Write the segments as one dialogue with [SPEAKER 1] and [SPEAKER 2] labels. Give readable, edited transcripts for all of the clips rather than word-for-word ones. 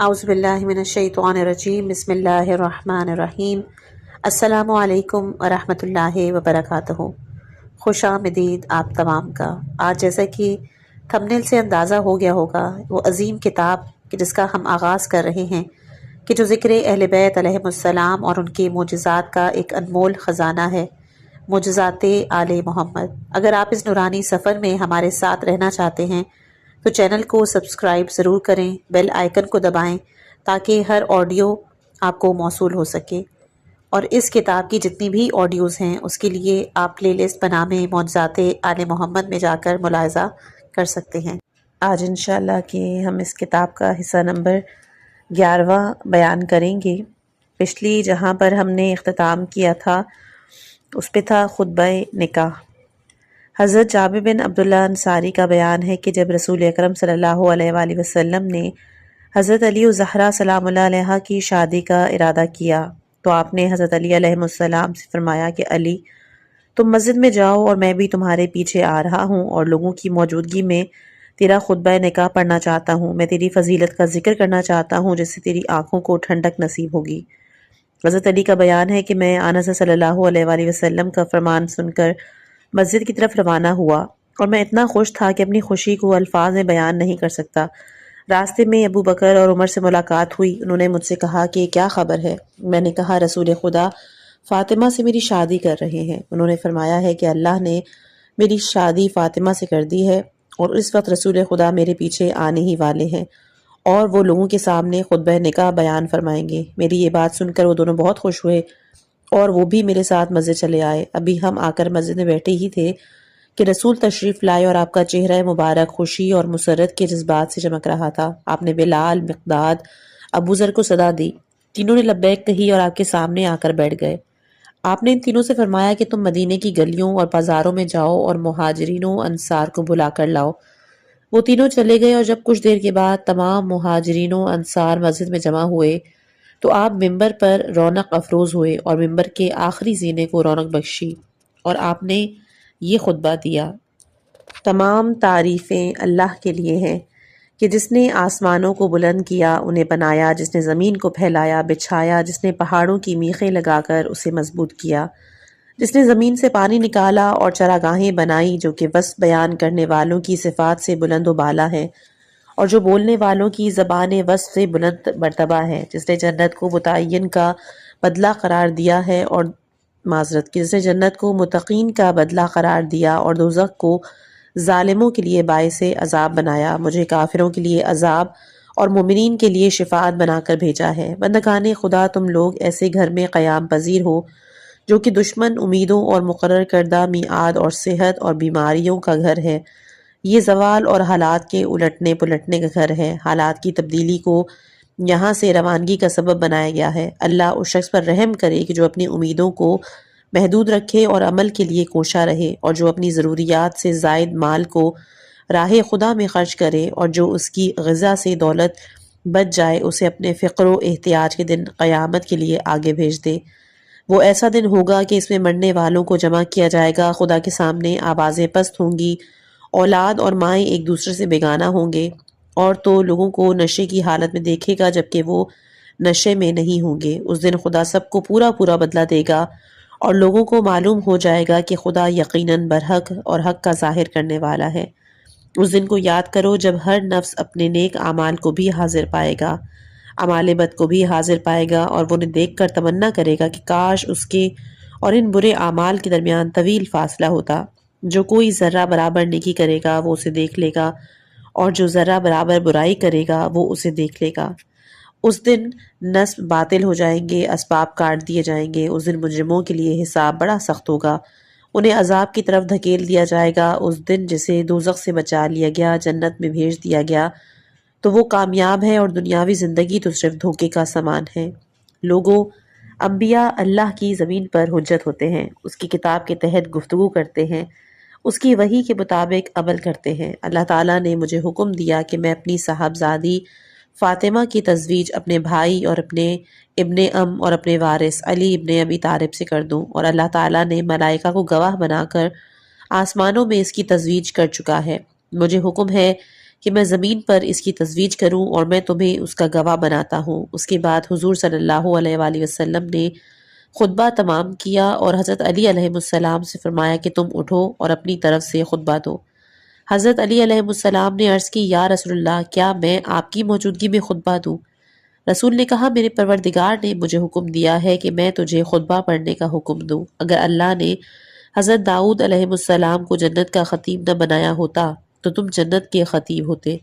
[SPEAKER 1] اعوذ باللہ من الشیطان الرجیم بسم اللہ الرحمن الرحیم السلام علیکم ورحمۃ اللہ وبرکاتہ۔ خوش آمدید آپ تمام کا۔ آج جیسا کہ تھمبنیل سے اندازہ ہو گیا ہوگا، وہ عظیم کتاب کہ جس کا ہم آغاز کر رہے ہیں کہ جو ذکر اہل بیت علیہم السلام اور ان کے معجزات کا ایک انمول خزانہ ہے، معجزات آل محمد۔ اگر آپ اس نورانی سفر میں ہمارے ساتھ رہنا چاہتے ہیں تو چینل کو سبسکرائب ضرور کریں، بیل آئیکن کو دبائیں تاکہ ہر آڈیو آپ کو موصول ہو سکے، اور اس کتاب کی جتنی بھی آڈیوز ہیں اس کے لیے آپ پلے لسٹ بنامے معجزات آل محمد میں جا کر ملاحظہ کر سکتے ہیں۔ آج انشاءاللہ کہ ہم اس کتاب کا حصہ نمبر 11واں بیان کریں گے۔ پچھلی جہاں پر ہم نے اختتام کیا تھا اس پہ تھا خطبہ نکاح۔ حضرت جابر بن عبداللہ انصاری کا بیان ہے کہ جب رسول اکرم صلی اللہ علیہ وآلہ وسلم نے حضرت علی الزہرا سلام اللہ علیہ کی شادی کا ارادہ کیا تو آپ نے حضرت علی علیہ السلام سے فرمایا کہ علی، تم مسجد میں جاؤ اور میں بھی تمہارے پیچھے آ رہا ہوں اور لوگوں کی موجودگی میں تیرا خطبہ نکاح پڑھنا چاہتا ہوں۔ میں تیری فضیلت کا ذکر کرنا چاہتا ہوں جس سے تیری آنکھوں کو ٹھنڈک نصیب ہوگی۔ حضرت علی کا بیان ہے کہ میں آنس صلی اللہ علیہ وآلہ وسلم کا فرمان سن کر مسجد کی طرف روانہ ہوا اور میں اتنا خوش تھا کہ اپنی خوشی کو الفاظ میں بیان نہیں کر سکتا۔ راستے میں ابو بکر اور عمر سے ملاقات ہوئی۔ انہوں نے مجھ سے کہا کہ کیا خبر ہے؟ میں نے کہا رسول خدا فاطمہ سے میری شادی کر رہے ہیں۔ انہوں نے فرمایا ہے کہ اللہ نے میری شادی فاطمہ سے کر دی ہے اور اس وقت رسول خدا میرے پیچھے آنے ہی والے ہیں اور وہ لوگوں کے سامنے خطبہ نکاح بیان فرمائیں گے۔ میری یہ بات سن کر وہ دونوں بہت خوش ہوئے اور وہ بھی میرے ساتھ مسجد چلے آئے۔ ابھی ہم آ کر مسجد میں بیٹھے ہی تھے کہ رسول تشریف لائے اور آپ کا چہرہ مبارک خوشی اور مسرت کے جذبات سے چمک رہا تھا۔ آپ نے بلال، مقداد، ابو ذر کو صدا دی۔ تینوں نے لبیک کہی اور آپ کے سامنے آ کر بیٹھ گئے۔ آپ نے ان تینوں سے فرمایا کہ تم مدینے کی گلیوں اور بازاروں میں جاؤ اور مہاجرین و انصار کو بلا کر لاؤ۔ وہ تینوں چلے گئے اور جب کچھ دیر کے بعد تمام مہاجرین و انصار مسجد میں جمع ہوئے تو آپ ممبر پر رونق افروز ہوئے اور ممبر کے آخری زینے کو رونق بخشی اور آپ نے یہ خطبہ دیا: تمام تعریفیں اللہ کے لیے ہیں کہ جس نے آسمانوں کو بلند کیا، انہیں بنایا، جس نے زمین کو پھیلایا، بچھایا، جس نے پہاڑوں کی میخیں لگا کر اسے مضبوط کیا، جس نے زمین سے پانی نکالا اور چراگاہیں بنائی جو کہ وصف بیان کرنے والوں کی صفات سے بلند و بالا ہیں اور جو بولنے والوں کی زبان وصف سے بلند مرتبہ ہے، جس نے جنت کو متعین کا بدلہ قرار دیا ہے اور جس نے جنت کو متقین کا بدلہ قرار دیا اور دوزخ کو ظالموں کے لیے باعث عذاب بنایا، مجھے کافروں کے لیے عذاب اور مومنین کے لیے شفاعت بنا کر بھیجا ہے۔ بندگان خدا، تم لوگ ایسے گھر میں قیام پذیر ہو جو کہ دشمن امیدوں اور مقرر کردہ میعاد اور صحت اور بیماریوں کا گھر ہے۔ یہ زوال اور حالات کے الٹنے پلٹنے کا گھر ہے۔ حالات کی تبدیلی کو یہاں سے روانگی کا سبب بنایا گیا ہے۔ اللہ اس شخص پر رحم کرے کہ جو اپنی امیدوں کو محدود رکھے اور عمل کے لیے کوشاں رہے اور جو اپنی ضروریات سے زائد مال کو راہ خدا میں خرچ کرے اور جو اس کی غذا سے دولت بچ جائے اسے اپنے فقر و احتیاج کے دن قیامت کے لیے آگے بھیج دے۔ وہ ایسا دن ہوگا کہ اس میں مرنے والوں کو جمع کیا جائے گا، خدا کے سامنے آوازیں پست ہوں گی، اولاد اور مائیں ایک دوسرے سے بیگانہ ہوں گے، اور تو لوگوں کو نشے کی حالت میں دیکھے گا جبکہ وہ نشے میں نہیں ہوں گے۔ اس دن خدا سب کو پورا پورا بدلہ دے گا اور لوگوں کو معلوم ہو جائے گا کہ خدا یقیناً برحق اور حق کا ظاہر کرنے والا ہے۔ اس دن کو یاد کرو جب ہر نفس اپنے نیک اعمال کو بھی حاضر پائے گا، اعمال بد کو بھی حاضر پائے گا، اور وہ انہیں دیکھ کر تمنا کرے گا کہ کاش اس کے اور ان برے اعمال کے درمیان طویل فاصلہ ہوتا۔ جو کوئی ذرہ برابر نیکی کرے گا وہ اسے دیکھ لے گا اور جو ذرہ برابر برائی کرے گا وہ اسے دیکھ لے گا۔ اس دن نسب باطل ہو جائیں گے، اسباب کاٹ دیے جائیں گے۔ اس دن مجرموں کے لیے حساب بڑا سخت ہوگا، انہیں عذاب کی طرف دھکیل دیا جائے گا۔ اس دن جسے دوزخ سے بچا لیا گیا جنت میں بھیج دیا گیا تو وہ کامیاب ہے اور دنیاوی زندگی تو صرف دھوکے کا سامان ہے۔ لوگوں، انبیاء اللہ کی زمین پر حجت ہوتے ہیں، اس کی کتاب کے تحت گفتگو کرتے ہیں، اس کی وحی کے مطابق عمل کرتے ہیں۔ اللہ تعالیٰ نے مجھے حکم دیا کہ میں اپنی صاحبزادی فاطمہ کی تزویج اپنے بھائی اور اپنے ابن ام اور اپنے وارث علی ابن ابی طالب سے کر دوں، اور اللہ تعالیٰ نے ملائکہ کو گواہ بنا کر آسمانوں میں اس کی تزویج کر چکا ہے۔ مجھے حکم ہے کہ میں زمین پر اس کی تزویج کروں اور میں تمہیں اس کا گواہ بناتا ہوں۔ اس کے بعد حضور صلی اللہ علیہ وآلہ وسلم نے خطبہ تمام کیا اور حضرت علی علیہ السلام سے فرمایا کہ تم اٹھو اور اپنی طرف سے خطبہ دو۔ حضرت علی علیہ السلام نے عرض کی، یا رسول اللہ، کیا میں آپ کی موجودگی میں خطبہ دوں؟ رسول نے کہا، میرے پروردگار نے مجھے حکم دیا ہے کہ میں تجھے خطبہ پڑھنے کا حکم دوں۔ اگر اللہ نے حضرت داؤد علیہ السلام کو جنت کا خطیب نہ بنایا ہوتا تو تم جنت کے خطیب ہوتے۔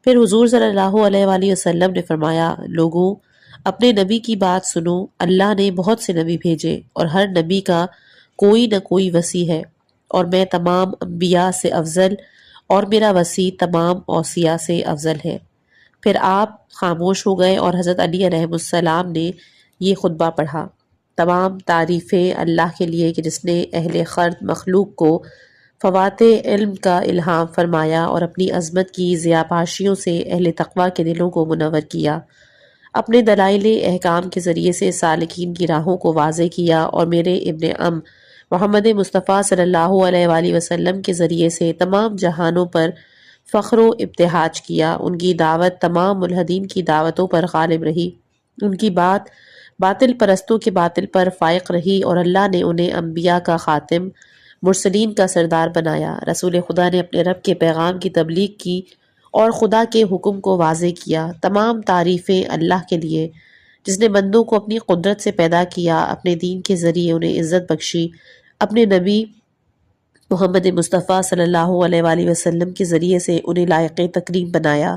[SPEAKER 1] پھر حضور صلی اللہ علیہ وآلہ وسلم نے فرمایا، لوگوں، اپنے نبی کی بات سنو، اللہ نے بہت سے نبی بھیجے اور ہر نبی کا کوئی نہ کوئی وصی ہے، اور میں تمام انبیاء سے افضل اور میرا وصی تمام اوصیاء سے افضل ہے۔ پھر آپ خاموش ہو گئے اور حضرت علی علیہ السلام نے یہ خطبہ پڑھا۔ تمام تعریفیں اللہ کے لیے کہ جس نے اہل خرد مخلوق کو فوات علم کا الہام فرمایا اور اپنی عظمت کی ضیاءپاشیوں سے اہل تقوی کے دلوں کو منور کیا، اپنے دلائل احکام کے ذریعے سے سالکین کی راہوں کو واضح کیا، اور میرے ابن محمد مصطفیٰ صلی اللہ علیہ وآلہ وسلم کے ذریعے سے تمام جہانوں پر فخر و ابتہاج کیا۔ ان کی دعوت تمام ملحدین کی دعوتوں پر غالب رہی، ان کی بات باطل پرستوں کے باطل پر فائق رہی، اور اللہ نے انہیں انبیاء کا خاتم، مرسلین کا سردار بنایا۔ رسول خدا نے اپنے رب کے پیغام کی تبلیغ کی اور خدا کے حکم کو واضح کیا۔ تمام تعریفیں اللہ کے لیے جس نے بندوں کو اپنی قدرت سے پیدا کیا، اپنے دین کے ذریعے انہیں عزت بخشی، اپنے نبی محمد مصطفیٰ صلی اللہ علیہ وآلہ وسلم کے ذریعے سے انہیں لائق تکریم بنایا۔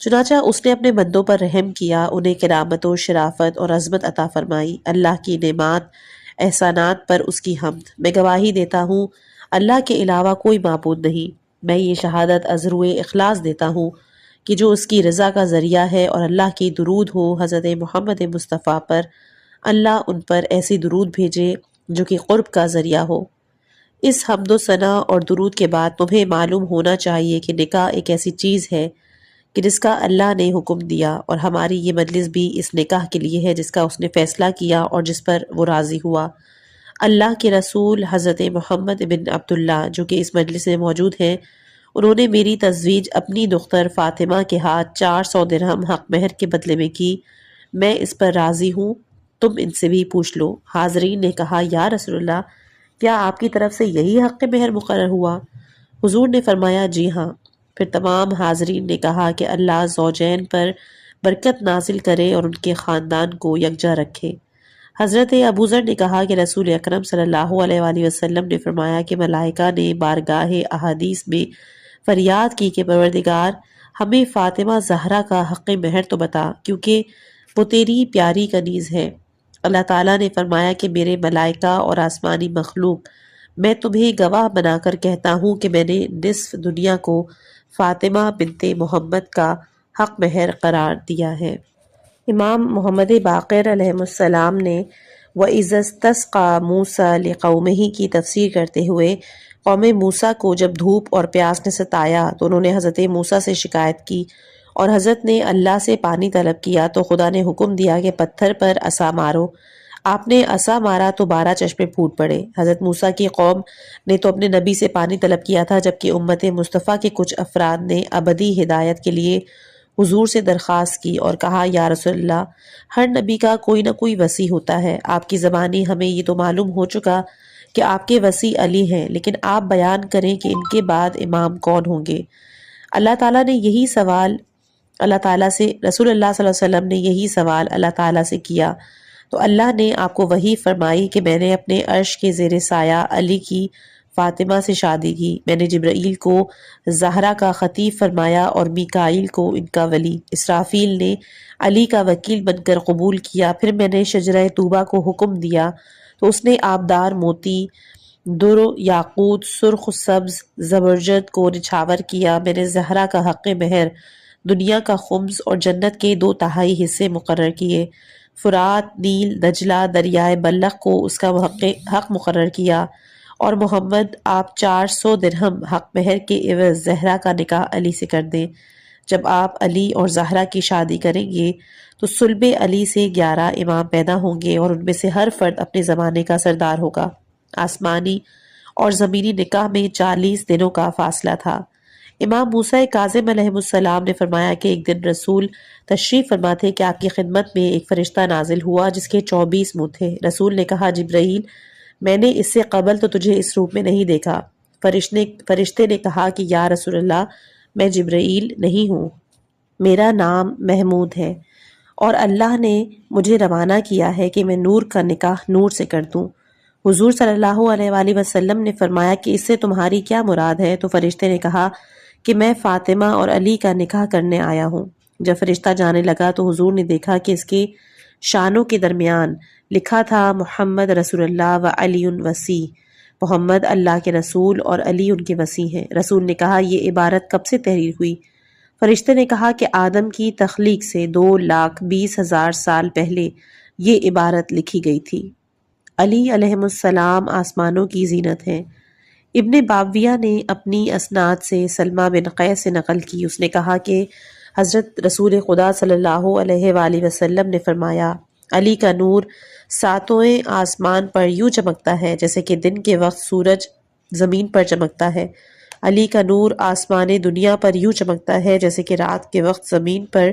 [SPEAKER 1] چنانچہ اس نے اپنے بندوں پر رحم کیا، انہیں کرامت و شرافت اور عظمت عطا فرمائی۔ اللہ کی نعمات احسانات پر اس کی حمد۔ میں گواہی دیتا ہوں اللہ کے علاوہ کوئی معبود نہیں۔ میں یہ شہادت از روئے اخلاص دیتا ہوں کہ جو اس کی رضا کا ذریعہ ہے، اور اللہ کی درود ہو حضرت محمد مصطفیٰ پر، اللہ ان پر ایسی درود بھیجے جو کہ قرب کا ذریعہ ہو۔ اس حمد و ثنا اور درود کے بعد تمہیں معلوم ہونا چاہیے کہ نکاح ایک ایسی چیز ہے کہ جس کا اللہ نے حکم دیا، اور ہماری یہ مجلس بھی اس نکاح کے لیے ہے جس کا اس نے فیصلہ کیا اور جس پر وہ راضی ہوا۔ اللہ کے رسول حضرت محمد بن عبداللہ جو کہ اس مجلس میں موجود ہیں، انہوں نے میری تزویج اپنی دختر فاطمہ کے ہاتھ 400 درہم حق مہر کے بدلے میں کی۔ میں اس پر راضی ہوں، تم ان سے بھی پوچھ لو۔ حاضرین نے کہا، یا رسول اللہ، کیا آپ کی طرف سے یہی حق مہر مقرر ہوا؟ حضور نے فرمایا، جی ہاں۔ پھر تمام حاضرین نے کہا کہ اللہ زوجین پر برکت نازل کرے اور ان کے خاندان کو یکجا رکھے۔ حضرت ابوذر نے کہا کہ رسول اکرم صلی اللہ علیہ وآلہ وسلم نے فرمایا کہ ملائکہ نے بارگاہ احادیث میں فریاد کی کہ پروردگار، ہمیں فاطمہ زہرا کا حق مہر تو بتا، کیونکہ وہ تیری پیاری کنیز ہے۔ اللہ تعالیٰ نے فرمایا کہ میرے ملائکہ اور آسمانی مخلوق، میں تمہیں گواہ بنا کر کہتا ہوں کہ میں نے نصف دنیا کو فاطمہ بنت محمد کا حق مہر قرار دیا ہے۔ امام محمد باقر علیہ السلام نے وَإِذَا اسْتَسْقَىٰ مُوسَىٰ لِقَوْمِهِ کی تفسیر کرتے ہوئے قوم موسیٰ کو جب دھوپ اور پیاس نے ستایا تو انہوں نے حضرت موسیٰ سے شکایت کی، اور حضرت نے اللہ سے پانی طلب کیا تو خدا نے حکم دیا کہ پتھر پر عصا مارو۔ آپ نے عصا مارا تو 12 چشمے پھوٹ پڑے۔ حضرت موسیٰ کی قوم نے تو اپنے نبی سے پانی طلب کیا تھا، جبکہ امت مصطفیٰ کے کچھ افراد نے ابدی ہدایت کے لیے حضور سے درخواست کی اور کہا، یا رسول اللہ، ہر نبی کا کوئی نہ کوئی وصی ہوتا ہے۔ آپ کی زبانی ہمیں یہ تو معلوم ہو چکا کہ آپ کے وصی علی ہیں، لیکن آپ بیان کریں کہ ان کے بعد امام کون ہوں گے۔ اللہ تعالیٰ نے یہی سوال اللہ تعالیٰ سے رسول اللہ صلی اللہ علیہ وسلم نے یہی سوال اللہ تعالیٰ سے کیا تو اللہ نے آپ کو وحی فرمائی کہ میں نے اپنے عرش کے زیر سایہ علی کی فاطمہ سے شادی کی۔ میں نے جبرائیل کو زہرا کا خطیب فرمایا اور میکائیل کو ان کا ولی، اسرافیل نے علی کا وکیل بن کر قبول کیا۔ پھر میں نے شجرہ طوبہ کو حکم دیا تو اس نے آبدار موتی، در، یاقوت، سرخ سبز، زبرجد کو نچھاور کیا۔ میں نے زہرا کا حق مہر، دنیا کا خمس اور جنت کے 2/3 حصے مقرر کیے۔ فرات، نیل، دجلہ، دریائے بلخ کو اس کا حق مقرر کیا، اور محمد آپ 400 درہم حق مہر کے عوض زہرا کا نکاح علی سے کر دیں۔ جب آپ علی اور زہرا کی شادی کریں گے تو صلب علی سے 11 امام پیدا ہوں گے، اور ان میں سے ہر فرد اپنے زمانے کا سردار ہوگا۔ آسمانی اور زمینی نکاح میں 40 دنوں کا فاصلہ تھا۔ امام موسیٰ کاظم علیہ السلام نے فرمایا کہ ایک دن رسول تشریف فرما تھے کہ آپ کی خدمت میں ایک فرشتہ نازل ہوا جس کے 24 منہ تھے۔ رسول نے کہا جبرائیل، میں نے اس سے قبل تو تجھے اس روپ میں نہیں دیکھا۔ فرشتے نے کہا کہ یا رسول اللہ، میں جبرائیل نہیں ہوں، میرا نام محمود ہے، اور اللہ نے مجھے روانہ کیا ہے کہ میں نور کا نکاح نور سے کر دوں۔ حضور صلی اللہ علیہ وآلہ وسلم نے فرمایا کہ اس سے تمہاری کیا مراد ہے؟ تو فرشتے نے کہا کہ میں فاطمہ اور علی کا نکاح کرنے آیا ہوں۔ جب فرشتہ جانے لگا تو حضور نے دیکھا کہ اس کے شانوں کے درمیان لکھا تھا محمد رسول اللہ و علی وسیع، محمد اللہ کے رسول اور علی ان کے وسیع ہیں۔ رسول نے کہا یہ عبارت کب سے تحریر ہوئی؟ فرشتے نے کہا کہ آدم کی تخلیق سے 2,20,000 سال پہلے یہ عبارت لکھی گئی تھی۔ علی علیہ السلام آسمانوں کی زینت ہیں۔ ابن باویہ نے اپنی اسناد سے سلمہ بن قیس سے نقل کی، اس نے کہا کہ حضرت رسول خدا صلی اللہ علیہ وآلہ وسلم نے فرمایا علی کا نور ساتویں آسمان پر یوں چمکتا ہے جیسے کہ دن کے وقت سورج زمین پر چمکتا ہے۔ علی کا نور آسمان دنیا پر یوں چمکتا ہے جیسے کہ رات کے وقت زمین پر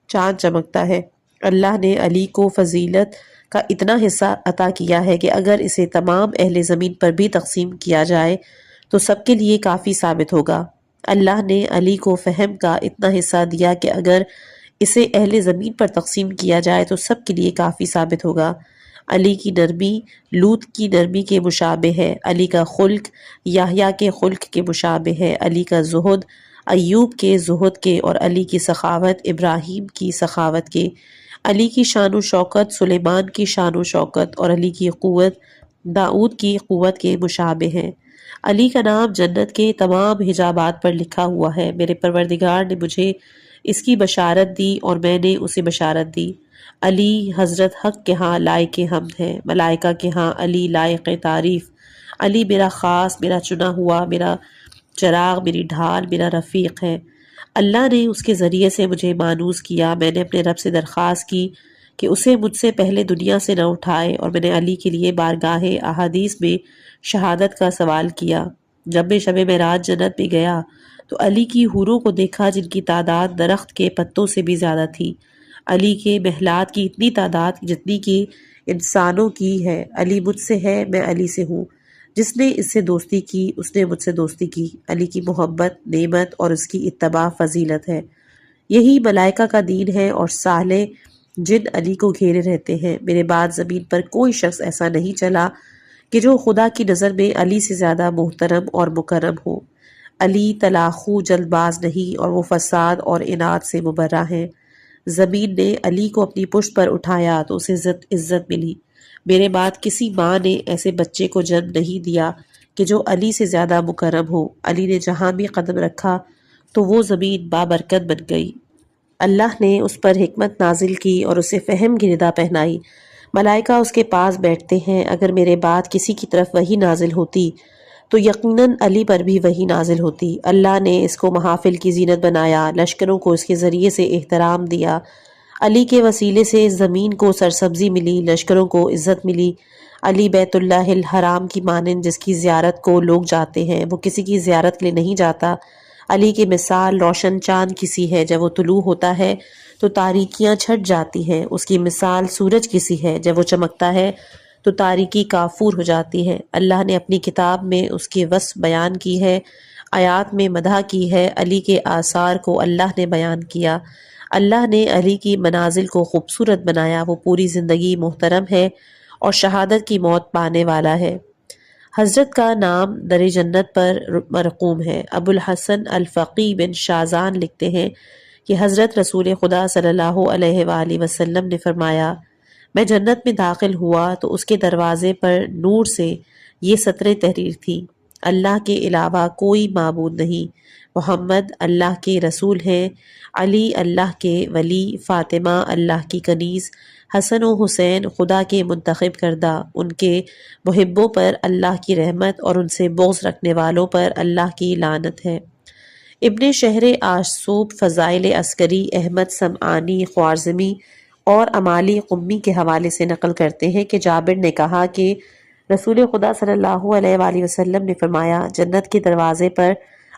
[SPEAKER 1] چاند چمکتا ہے۔ اللہ نے علی کو فضیلت کا اتنا حصہ عطا کیا ہے کہ اگر اسے تمام اہل زمین پر بھی تقسیم کیا جائے تو سب کے لیے کافی ثابت ہوگا۔ اللہ نے علی کو فہم کا اتنا حصہ دیا کہ اگر اسے اہل زمین پر تقسیم کیا جائے تو سب کے لیے کافی ثابت ہوگا۔ علی کی نرمی لوط کی نرمی کے مشابہ ہے، علی کا خلق یحییٰ کے خلق کے مشابہ ہے، علی کا زہد ایوب کے زہد کے، اور علی کی سخاوت ابراہیم کی سخاوت کے، علی کی شان و شوکت سلیمان کی شان و شوکت، اور علی کی قوت داؤد کی قوت کے مشابہ ہے۔ علی کا نام جنت کے تمام حجابات پر لکھا ہوا ہے۔ میرے پروردگار نے مجھے اس کی بشارت دی اور میں نے اسے بشارت دی۔ علی حضرت حق کے ہاں لائق حمد ہے، ملائکہ کے ہاں علی لائق تعریف۔ علی میرا خاص، میرا چنا ہوا، میرا چراغ، میری ڈھال، میرا رفیق ہے۔ اللہ نے اس کے ذریعے سے مجھے مانوس کیا۔ میں نے اپنے رب سے درخواست کی کہ اسے مجھ سے پہلے دنیا سے نہ اٹھائے، اور میں نے علی کے لیے بارگاہ احادیث میں شہادت کا سوال کیا۔ جب میں شب معراج جنت میں گیا تو علی کی حوروں کو دیکھا جن کی تعداد درخت کے پتوں سے بھی زیادہ تھی۔ علی کے محلات کی اتنی تعداد جتنی کہ انسانوں کی ہے۔ علی مجھ سے ہے، میں علی سے ہوں۔ جس نے اس سے دوستی کی اس نے مجھ سے دوستی کی۔ علی کی محبت نعمت اور اس کی اتباع فضیلت ہے۔ یہی ملائکہ کا دین ہے، اور صالح جن علی کو گھیرے رہتے ہیں۔ میرے بعد زمین پر کوئی شخص ایسا نہیں چلا کہ جو خدا کی نظر میں علی سے زیادہ محترم اور مکرم ہو۔ علی تلاخو جلد باز نہیں، اور وہ فساد اور اناد سے مبرہ ہیں۔ زمین نے علی کو اپنی پشت پر اٹھایا تو اسے عزت ملی۔ میرے بعد کسی ماں نے ایسے بچے کو جنم نہیں دیا کہ جو علی سے زیادہ مکرم ہو۔ علی نے جہاں بھی قدم رکھا تو وہ زمین بابرکت بن گئی۔ اللہ نے اس پر حکمت نازل کی اور اسے فہم کی ندا پہنائی۔ ملائکہ اس کے پاس بیٹھتے ہیں۔ اگر میرے بعد کسی کی طرف وحی نازل ہوتی تو یقیناً علی پر بھی وحی نازل ہوتی۔ اللہ نے اس کو محافل کی زینت بنایا، لشکروں کو اس کے ذریعے سے احترام دیا۔ علی کے وسیلے سے زمین کو سرسبزی ملی، لشکروں کو عزت ملی۔ علی بیت اللہ الحرام کی مانند جس کی زیارت کو لوگ جاتے ہیں، وہ کسی کی زیارت کے لیے نہیں جاتا۔ علی کی مثال روشن چاند کی سی ہے، جب وہ طلوع ہوتا ہے تو تاریکیاں چھٹ جاتی ہیں۔ اس کی مثال سورج کی سی ہے، جب وہ چمکتا ہے تو تاریکی کافور ہو جاتی ہے۔ اللہ نے اپنی کتاب میں اس کی وصف بیان کی ہے، آیات میں مدح کی ہے۔ علی کے آثار کو اللہ نے بیان کیا۔ اللہ نے علی کی منازل کو خوبصورت بنایا۔ وہ پوری زندگی محترم ہے اور شہادت کی موت پانے والا ہے۔ حضرت کا نام در جنت پر مرقوم ہے۔ ابو الحسن الفقی بن شازان لکھتے ہیں کہ حضرت رسول خدا صلی اللہ علیہ وآلہ وسلم نے فرمایا، میں جنت میں داخل ہوا تو اس کے دروازے پر نور سے یہ سطریں تحریر تھیں: اللہ کے علاوہ کوئی معبود نہیں، محمد اللہ کے رسول ہیں، علی اللہ کے ولی، فاطمہ اللہ کی کنیز، حسن و حسین خدا کے منتخب کردہ، ان کے محبوں پر اللہ کی رحمت اور ان سے بغض رکھنے والوں پر اللہ کی لعنت ہے۔ ابن شہر آشوب فضائل عسکری احمد سمعانی خوارزمی اور امالی قمی کے حوالے سے نقل کرتے ہیں کہ جابر نے کہا کہ رسول خدا صلی اللہ علیہ وآلہ وسلم نے فرمایا، جنت کے دروازے پر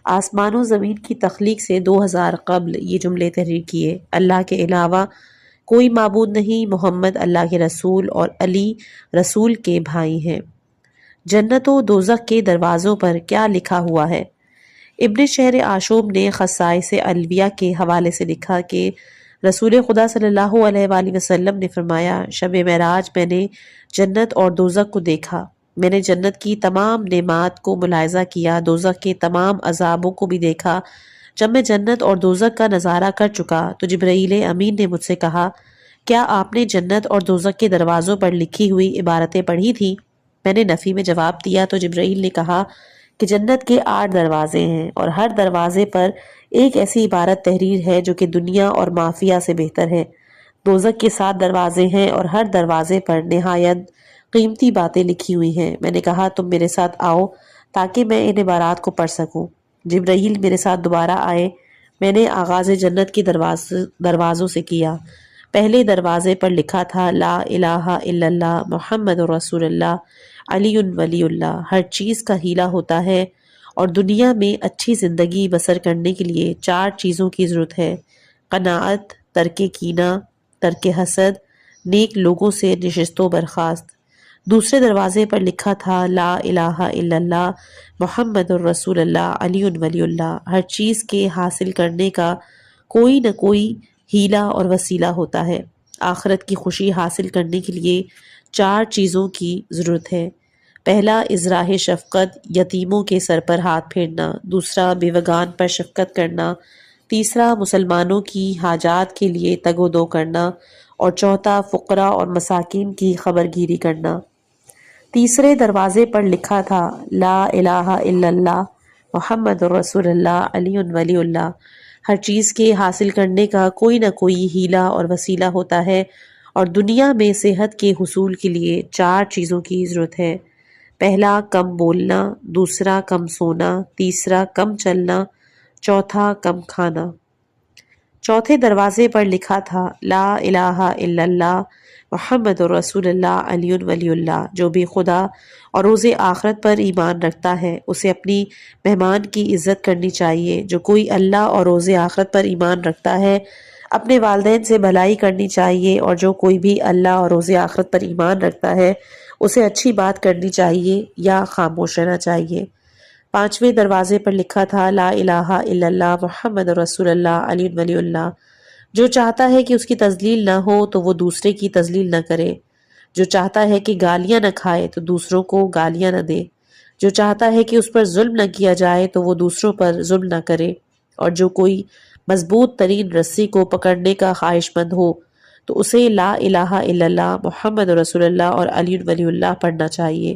[SPEAKER 1] آسمان و زمین کی تخلیق سے 2000 قبل یہ جملے تحریر کیے۔ اللہ کے علاوہ کوئی معبود نہیں، محمد اللہ کے رسول اور علی رسول کے بھائی ہیں۔ جنت و دوزخ کے دروازوں پر کیا لکھا ہوا ہے؟ ابن شہر آشوب نے خصائص الویہ کے حوالے سے لکھا کہ رسول خدا صلی اللہ علیہ وآلہ وسلم نے فرمایا، شب معراج میں نے جنت اور دوزخ کو دیکھا۔ میں نے جنت کی تمام نعمات کو ملاحظہ کیا، دوزخ کے تمام عذابوں کو بھی دیکھا۔ جب میں جنت اور دوزخ کا نظارہ کر چکا تو جبرائیل امین نے مجھ سے کہا، کیا آپ نے جنت اور دوزخ کے دروازوں پر لکھی ہوئی عبارتیں پڑھی تھیں؟ میں نے نفی میں جواب دیا تو جبرائیل نے کہا کہ جنت کے 8 دروازے ہیں اور ہر دروازے پر ایک ایسی عبارت تحریر ہے جو کہ دنیا اور مافیہ سے بہتر ہے۔ دوزخ کے 7 دروازے ہیں اور ہر دروازے پر نہایت قیمتی باتیں لکھی ہوئی ہیں۔ میں نے کہا تم میرے ساتھ آؤ تاکہ میں ان عبارات کو پڑھ سکوں۔ جبرائیل میرے ساتھ دوبارہ آئے۔ میں نے آغاز جنت کے دروازوں سے کیا۔ پہلے دروازے پر لکھا تھا لا الہ الا اللہ محمد رسول اللہ علی ولی اللہ۔ ہر چیز کا ہیلہ ہوتا ہے اور دنیا میں اچھی زندگی بسر کرنے کے لیے 4 چیزوں کی ضرورت ہے: قناعت، ترک کینہ، ترک حسد، نیک لوگوں سے نشست و برخاست۔ دوسرے دروازے پر لکھا تھا لا الہ الا اللہ محمد الرسول اللہ علی ولی اللہ۔ ہر چیز کے حاصل کرنے کا کوئی نہ کوئی ہیلہ اور وسیلہ ہوتا ہے۔ آخرت کی خوشی حاصل کرنے کے لیے 4 چیزوں کی ضرورت ہے: پہلا اظہار شفقت، یتیموں کے سر پر ہاتھ پھیرنا۔ دوسرا بیوگان پر شفقت کرنا۔ تیسرا مسلمانوں کی حاجات کے لیے تگ و دو کرنا۔ اور چوتھا فقراء اور مساکین کی خبرگیری کرنا۔ تیسرے دروازے پر لکھا تھا لا الہ الا اللہ محمد رسول اللہ علی ولی اللہ۔ ہر چیز کے حاصل کرنے کا کوئی نہ کوئی ہیلہ اور وسیلہ ہوتا ہے اور دنیا میں صحت کے حصول کے لیے 4 چیزوں کی ضرورت ہے: پہلا کم بولنا، دوسرا کم سونا، تیسرا کم چلنا، چوتھا کم کھانا۔ چوتھے دروازے پر لکھا تھا لا الہ الا اللہ محمد رسول اللہ علی ولی اللہ۔ جو بھی خدا اور روز آخرت پر ایمان رکھتا ہے اسے اپنی مہمان کی عزت کرنی چاہیے۔ جو کوئی اللہ اور روز آخرت پر ایمان رکھتا ہے اپنے والدین سے بھلائی کرنی چاہیے، اور جو کوئی بھی اللہ اور روز آخرت پر ایمان رکھتا ہے اسے اچھی بات کرنی چاہیے یا خاموش رہنا چاہیے۔ 5ویں دروازے پر لکھا تھا لا الہ الا اللہ محمد رسول اللہ علی ولی اللہ۔ جو چاہتا ہے کہ اس کی تذلیل نہ ہو تو وہ دوسرے کی تذلیل نہ کرے۔ جو چاہتا ہے کہ گالیاں نہ کھائے تو دوسروں کو گالیاں نہ دے۔ جو چاہتا ہے کہ اس پر ظلم نہ کیا جائے تو وہ دوسروں پر ظلم نہ کرے۔ اور جو کوئی مضبوط ترین رسی کو پکڑنے کا خواہش مند ہو تو اسے لا الہ الا اللہ محمد رسول اللہ اور علی ولی اللہ پڑھنا چاہیے۔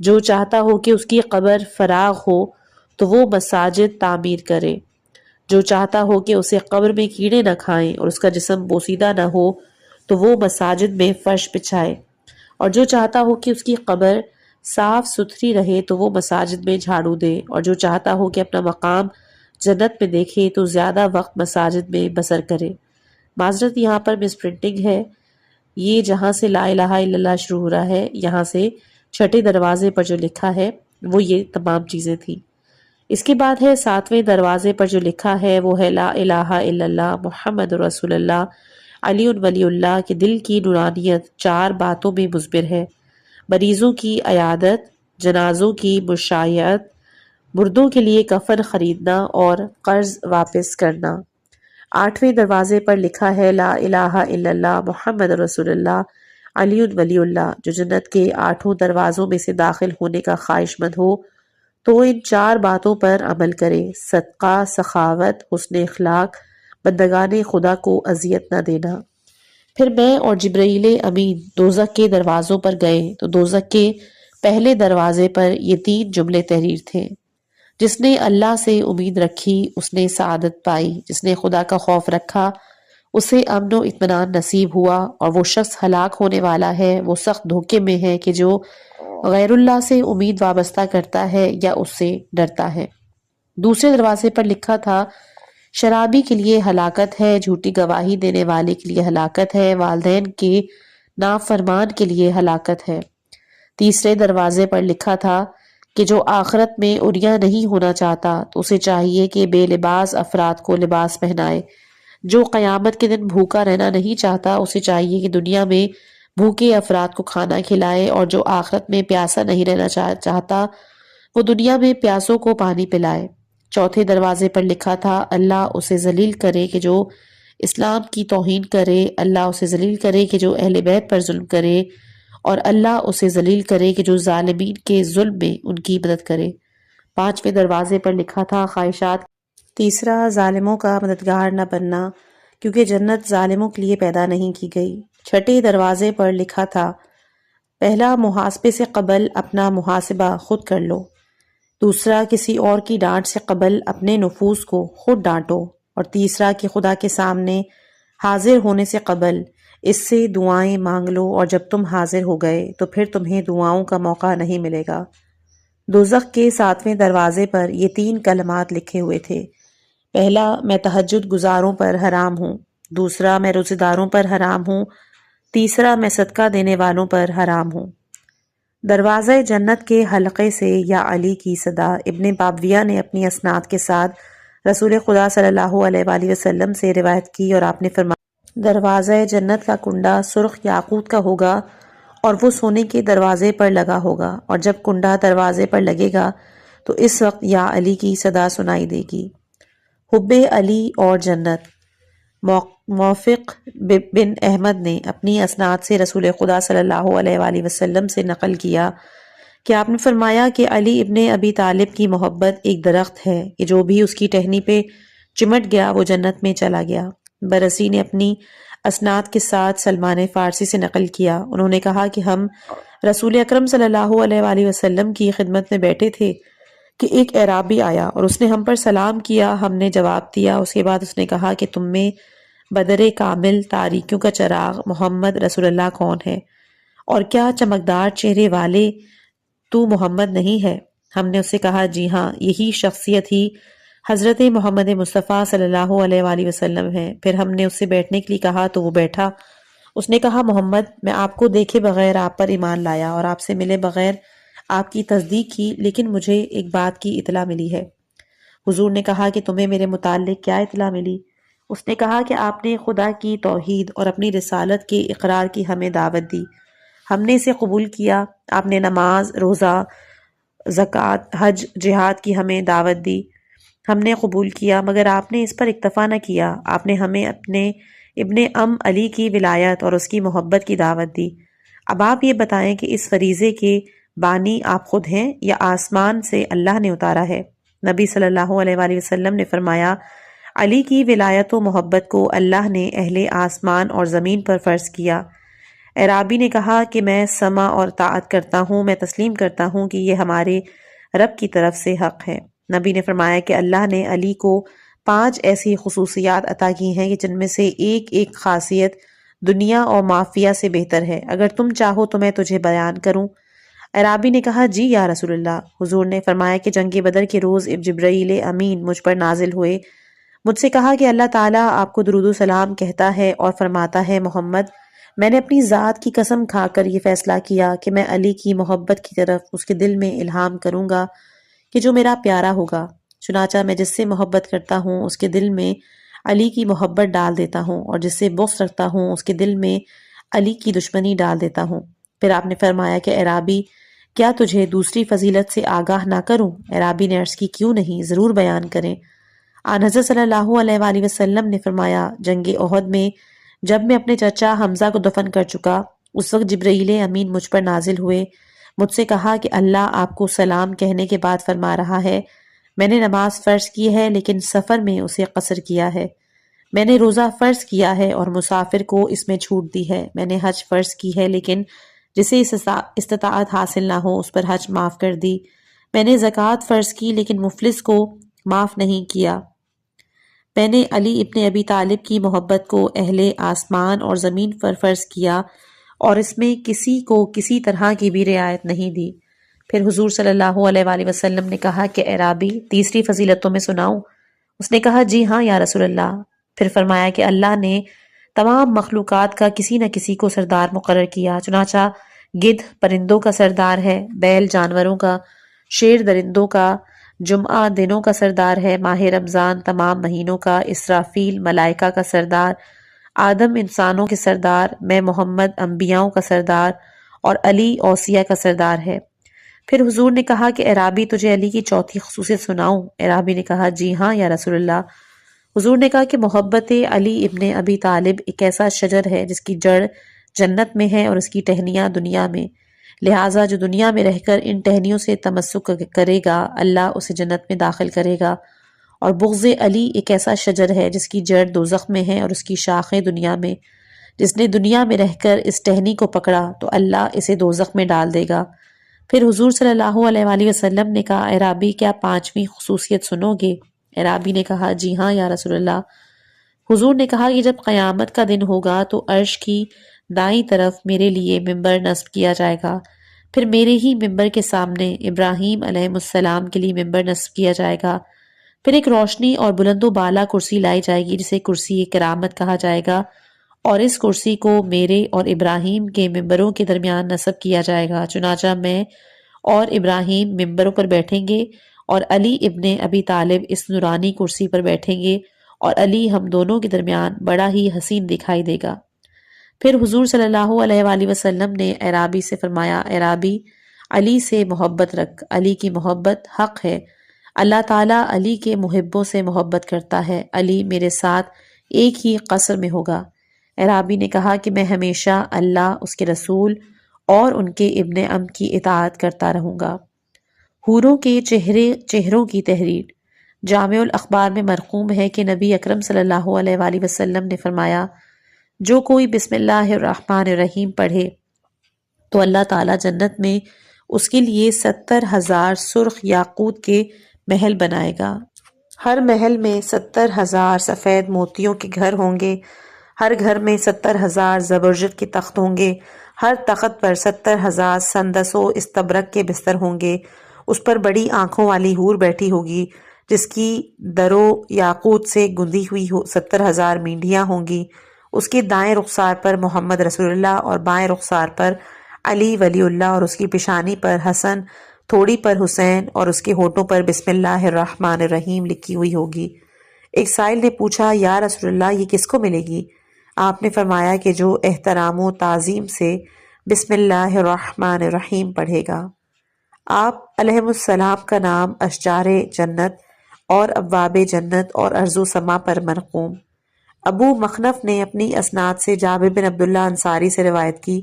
[SPEAKER 1] جو چاہتا ہو کہ اس کی قبر فراغ ہو تو وہ مساجد تعمیر کرے۔ جو چاہتا ہو کہ اسے قبر میں کیڑے نہ کھائیں اور اس کا جسم بوسیدہ نہ ہو تو وہ مساجد میں فرش بچھائے۔ اور جو چاہتا ہو کہ اس کی قبر صاف ستھری رہے تو وہ مساجد میں جھاڑو دے۔ اور جو چاہتا ہو کہ اپنا مقام جنت میں دیکھے تو زیادہ وقت مساجد میں بسر کرے۔ معذرت، یہاں پر مس پرنٹنگ ہے۔ یہ جہاں سے لا الہ الا اللہ شروع ہو رہا ہے یہاں سے 6 دروازے پر جو لکھا ہے وہ یہ تمام چیزیں تھیں۔ اس کے بعد ہے 7ویں دروازے پر جو لکھا ہے وہ ہے لا الہ الا اللہ محمد رسول اللہ علی ولی اللہ کے دل کی نورانیت 4 باتوں میں مضمر ہے: مریضوں کی عیادت، جنازوں کی مشایعت، مردوں کے لیے کفن خریدنا اور قرض واپس کرنا۔ 8ویں دروازے پر لکھا ہے لا الہ الا اللہ محمد رسول اللہ علی ولی اللہ۔ جو جنت کے 8 دروازوں میں سے داخل ہونے کا خواہش مند ہو تو ان 4 باتوں پر عمل کرے: صدقہ، سخاوت، حسن اخلاق، بندگان خدا کو اذیت نہ دینا۔ پھر میں اور جبرائیل امین دوزخ کے دروازوں پر گئے تو دوزخ کے پہلے دروازے پر یہ 3 جملے تحریر تھے: جس نے اللہ سے امید رکھی اس نے سعادت پائی، جس نے خدا کا خوف رکھا اسے امن و اطمینان نصیب ہوا، اور وہ شخص ہلاک ہونے والا ہے، وہ سخت دھوکے میں ہے کہ جو غیر اللہ سے امید وابستہ کرتا ہے یا اس سے ڈرتا ہے۔ دوسرے دروازے پر لکھا تھا شرابی کے لیے ہلاکت ہے، جھوٹی گواہی دینے والے کے لیے ہلاکت ہے، والدین کے نافرمان کے لیے ہلاکت ہے۔ تیسرے دروازے پر لکھا تھا کہ جو آخرت میں عریاں نہیں ہونا چاہتا تو اسے چاہیے کہ بے لباس افراد کو لباس پہنائے، جو قیامت کے دن بھوکا رہنا نہیں چاہتا اسے چاہیے کہ دنیا میں بھوکے افراد کو کھانا کھلائے، اور جو آخرت میں پیاسا نہیں رہنا چاہتا وہ دنیا میں پیاسوں کو پانی پلائے۔ چوتھے دروازے پر لکھا تھا، اللہ اسے ذلیل کرے کہ جو اسلام کی توہین کرے، اللہ اسے ذلیل کرے کہ جو اہل بیت پر ظلم کرے، اور اللہ اسے ذلیل کرے کہ جو ظالمین کے ظلم میں ان کی مدد کرے۔ پانچویں دروازے پر لکھا تھا، خواہشات۔ تیسرا، ظالموں کا مددگار نہ بننا، کیونکہ جنت ظالموں کے لیے پیدا نہیں کی گئی۔ چھٹے دروازے پر لکھا تھا، پہلا، محاسبے سے قبل اپنا محاسبہ خود کر لو۔ دوسرا، کسی اور کی ڈانٹ سے قبل اپنے نفوس کو خود ڈانٹو۔ اور تیسرا کہ خدا کے سامنے حاضر ہونے سے قبل اس سے دعائیں مانگ لو، اور جب تم حاضر ہو گئے تو پھر تمہیں دعاؤں کا موقع نہیں ملے گا۔ دوزخ کے ساتویں دروازے پر یہ 3 کلمات لکھے ہوئے تھے، پہلا، میں تہجد گزاروں پر حرام ہوں۔ دوسرا، میں روزے داروں پر حرام ہوں۔ تیسرا، میں صدقہ دینے والوں پر حرام ہوں۔ دروازہ جنت کے حلقے سے یا علی کی صدا ابن بابویہ نے اپنی اسناد کے ساتھ رسول خدا صلی اللہ علیہ وآلہ وسلم سے روایت کی، اور آپ نے فرمایا، دروازہ جنت کا کنڈا سرخ یاقوت کا ہوگا اور وہ سونے کے دروازے پر لگا ہوگا، اور جب کنڈا دروازے پر لگے گا تو اس وقت یا علی کی صدا سنائی دے گی۔ حب علی اور جنت۔ موفق بن احمد نے اپنی اسناد سے رسول خدا صلی اللہ علیہ وآلہ وسلم سے نقل کیا کہ آپ نے فرمایا کہ علی ابن ابی طالب کی محبت ایک درخت ہے کہ جو بھی اس کی ٹہنی پہ چمٹ گیا وہ جنت میں چلا گیا۔ برسی نے اپنی اسناد کے ساتھ سلمان فارسی سے نقل کیا، انہوں نے کہا کہ ہم رسول اکرم صلی اللہ علیہ وآلہ وسلم کی خدمت میں بیٹھے تھے کہ ایک اعرابی آیا اور اس نے ہم پر سلام کیا، ہم نے جواب دیا۔ اس کے بعد اس نے کہا کہ تم میں بدر کامل، تاریکیوں کا چراغ محمد رسول اللہ کون ہے؟ اور کیا چمکدار چہرے والے تو محمد نہیں ہے؟ ہم نے اس سے کہا جی ہاں، یہی شخصیت ہی حضرت محمد مصطفیٰ صلی اللہ علیہ وآلہ وسلم ہے۔ پھر ہم نے اس سے بیٹھنے کے لیے کہا تو وہ بیٹھا۔ اس نے کہا محمد، میں آپ کو دیکھے بغیر آپ پر ایمان لایا اور آپ سے ملے بغیر آپ کی تصدیق کی، لیکن مجھے ایک بات کی اطلاع ملی ہے۔ حضور نے کہا کہ تمہیں میرے متعلق کیا اطلاع ملی؟ اس نے کہا کہ آپ نے خدا کی توحید اور اپنی رسالت کے اقرار کی ہمیں دعوت دی، ہم نے اسے قبول کیا۔ آپ نے نماز، روزہ، زکوٰۃ، حج، جہاد کی ہمیں دعوت دی، ہم نے قبول کیا، مگر آپ نے اس پر اکتفا نہ کیا، آپ نے ہمیں اپنے ابن علی کی ولایت اور اس کی محبت کی دعوت دی۔ اب آپ یہ بتائیں کہ اس فریضے کے بانی آپ خود ہیں یا آسمان سے اللہ نے اتارا ہے؟ نبی صلی اللہ علیہ وآلہ وسلم نے فرمایا، علی کی ولایت و محبت کو اللہ نے اہل آسمان اور زمین پر فرض کیا۔ اعرابی نے کہا کہ میں سمع اور طاعت کرتا ہوں، میں تسلیم کرتا ہوں کہ یہ ہمارے رب کی طرف سے حق ہے۔ نبی نے فرمایا کہ اللہ نے علی کو 5 ایسی خصوصیات عطا کی ہیں کہ جن میں سے ایک ایک خاصیت دنیا اور مافیہ سے بہتر ہے، اگر تم چاہو تو میں تجھے بیان کروں۔ اعرابی نے کہا جی یا رسول اللہ۔ حضور نے فرمایا کہ جنگ بدر کے روز جبرائیل امین مجھ پر نازل ہوئے، مجھ سے کہا کہ اللہ تعالیٰ آپ کو درود و سلام کہتا ہے اور فرماتا ہے، محمد، میں نے اپنی ذات کی قسم کھا کر یہ فیصلہ کیا کہ میں علی کی محبت کی طرف اس کے دل میں الہام کروں گا کہ جو میرا پیارا ہوگا، چنانچہ میں جس سے محبت کرتا ہوں اس کے دل میں علی کی محبت ڈال دیتا ہوں، اور جس سے بغض رکھتا ہوں اس کے دل میں علی کی دشمنی ڈال دیتا ہوں۔ پھر آپ نے فرمایا کہ اعرابی، کیا تجھے دوسری فضیلت سے آگاہ نہ کروں؟ اعرابی نے عرض کی کیوں نہیں، ضرور بیان کریں۔ آن حضرت صلی اللہ علیہ وآلہ وسلم نے فرمایا، جنگ احد میں جب میں اپنے چچا حمزہ کو دفن کر چکا، اس وقت جبرائیل امین مجھ پر نازل ہوئے، مجھ سے کہا کہ اللہ آپ کو سلام کہنے کے بعد فرما رہا ہے، میں نے نماز فرض کی ہے لیکن سفر میں اسے قصر کیا ہے، میں نے روزہ فرض کیا ہے اور مسافر کو اس میں چھوٹ دی ہے، میں نے حج فرض کی ہے لیکن جسے استطاعت حاصل نہ ہو اس پر حج معاف کر دی، میں نے زکوٰۃ فرض کی لیکن مفلس کو معاف نہیں کیا، میں نے علی ابن ابی طالب کی محبت کو اہل آسمان اور زمین پر فرض کیا اور اس میں کسی کو کسی طرح کی بھی رعایت نہیں دی۔ پھر حضور صلی اللہ علیہ وآلہ وسلم نے کہا کہ اعرابی، تیسری فضیلت تمہیں سناؤں؟ اس نے کہا جی ہاں یا رسول اللہ۔ پھر فرمایا کہ اللہ نے تمام مخلوقات کا کسی نہ کسی کو سردار مقرر کیا، چنانچہ گدھ پرندوں کا سردار ہے، بیل جانوروں کا، شیر درندوں کا، جمعہ دنوں کا سردار ہے، ماہ رمضان تمام مہینوں کا، اسرافیل ملائکہ کا سردار، آدم انسانوں کے سردار، میں محمد انبیاؤں کا سردار، اور علی اوصیاء کا سردار ہے۔ پھر حضور نے کہا کہ اعرابی تجھے علی کی چوتھی خصوصیت سناؤں؟ اعرابی نے کہا جی ہاں یا رسول اللہ۔ حضور نے کہا کہ محبت علی ابن ابی طالب ایک ایسا شجر ہے جس کی جڑ جنت میں ہے اور اس کی ٹہنیاں دنیا میں، لہٰذا جو دنیا میں رہ کر ان ٹہنیوں سے تمسک کرے گا اللہ اسے جنت میں داخل کرے گا، اور بغض علی ایک ایسا شجر ہے جس کی جڑ دوزخ میں ہے اور اس کی شاخیں دنیا میں، جس نے دنیا میں رہ کر اس ٹہنی کو پکڑا تو اللہ اسے دوزخ میں ڈال دے گا۔ پھر حضور صلی اللہ علیہ وآلہ وسلم نے کہا اعرابی کیا پانچویں خصوصیت سنو گے؟ اعرابی نے کہا جی ہاں یا رسول اللہ۔ حضور نے کہا کہ جب قیامت کا دن ہوگا تو عرش کی دائیں طرف میرے لیے ممبر نصب کیا جائے گا، پھر میرے ہی ممبر کے سامنے ابراہیم علیہ السلام کے لیے ممبر نصب کیا جائے گا، پھر ایک روشنی اور بلند و بالا کرسی لائی جائے گی جسے کرسی کرامت کہا جائے گا، اور اس کرسی کو میرے اور ابراہیم کے ممبروں کے درمیان نصب کیا جائے گا، چنانچہ میں اور ابراہیم ممبروں پر بیٹھیں گے اور علی ابن ابی طالب اس نورانی کرسی پر بیٹھیں گے، اور علی ہم دونوں کے درمیان بڑا ہی حسین دکھائی دے گا۔ پھر حضور صلی اللہ علیہ وآلہ وسلم نے اعرابی سے فرمایا اعرابی علی سے محبت رکھ، علی کی محبت حق ہے، اللہ تعالیٰ علی کے محبوں سے محبت کرتا ہے، علی میرے ساتھ ایک ہی قصر میں ہوگا۔ اعرابی نے کہا کہ میں ہمیشہ اللہ، اس کے رسول اور ان کے ابن ام کی اطاعت کرتا رہوں گا۔ حوروں کے چہروں کی تحریر۔ جامع الاخبار میں مرقوم ہے کہ نبی اکرم صلی اللہ علیہ وآلہ وسلم نے فرمایا جو کوئی بسم اللہ الرحمن الرحیم پڑھے تو اللہ تعالیٰ جنت میں اس کے لیے 70,000 سرخ یاقوت کے محل بنائے گا، ہر محل میں 70,000 سفید موتیوں کے گھر ہوں گے، ہر گھر میں 70,000 زبرجد کے تخت ہوں گے، ہر تخت پر 70,000 سندس و استبرق کے بستر ہوں گے، اس پر بڑی آنکھوں والی حور بیٹھی ہوگی جس کی درو یاقوت سے گندی ہوئی 70,000 مینڈیاں ہوں گی، اس کے دائیں رخسار پر محمد رسول اللہ اور بائیں رخسار پر علی ولی اللہ، اور اس کی پیشانی پر حسن، تھوڑی پر حسین، اور اس کے ہونٹوں پر بسم اللہ الرحمن الرحیم لکھی ہوئی ہوگی۔ ایک سائل نے پوچھا یا رسول اللہ یہ کس کو ملے گی؟ آپ نے فرمایا کہ جو احترام و تعظیم سے بسم اللہ الرحمن الرحیم پڑھے گا۔ آپ علیہ السلام کا نام اشجار جنت اور ابواب جنت اور ارض و سما پر مرقوم۔ ابو مخنف نے اپنی اسناد سے جابر بن عبداللہ انصاری سے روایت کی،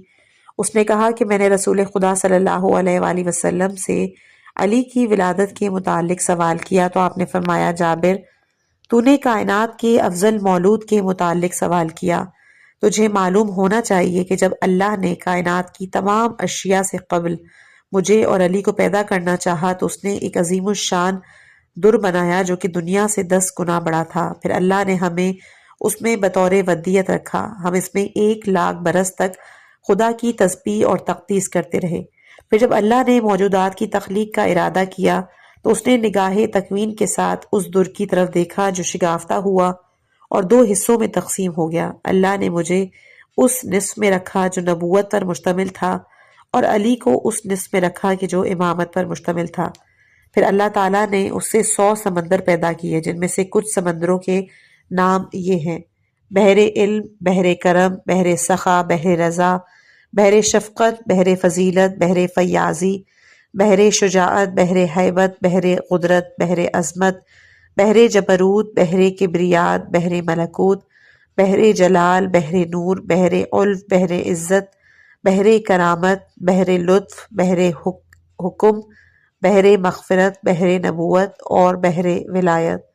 [SPEAKER 1] اس نے کہا کہ میں نے رسول خدا صلی اللہ علیہ وآلہ وسلم سے علی کی ولادت کے متعلق سوال کیا تو آپ نے فرمایا جابر تو نے کائنات کے افضل مولود کے متعلق سوال کیا، تجھے معلوم ہونا چاہیے کہ جب اللہ نے کائنات کی تمام اشیاء سے قبل مجھے اور علی کو پیدا کرنا چاہا تو اس نے ایک عظیم الشان در بنایا جو کہ دنیا سے 10 گنا بڑا تھا، پھر اللہ نے ہمیں اس میں بطور ودیت رکھا، ہم اس میں 1,00,000 برس تک خدا کی تسبیح اور تقدیس کرتے رہے، پھر جب اللہ نے موجودات کی تخلیق کا ارادہ کیا تو اس نے نگاہ تکوین کے ساتھ اس در کی طرف دیکھا جو شگافتہ ہوا اور 2 حصوں میں تقسیم ہو گیا، اللہ نے مجھے اس نصف میں رکھا جو نبوت پر مشتمل تھا اور علی کو اس نصف میں رکھا کہ جو امامت پر مشتمل تھا، پھر اللہ تعالیٰ نے اس سے 100 سمندر پیدا کیے جن میں سے کچھ سمندروں کے نام یہ ہیں: بحر علم، بحر کرم، بحر سخا، بحر رضا، بحر شفقت، بحر فضیلت، بحر فیاضی، بحر شجاعت، بحر حیبت، بحر قدرت، بحر عظمت، بحر جبروت، بحر کبریات، بحر ملکوت، بحر جلال، بحر نور، بحر الف، بحر عزت، بحر کرامت، بحر لطف، بحر حکم، بحر مغفرت، بحر نبوت اور بحر ولایت۔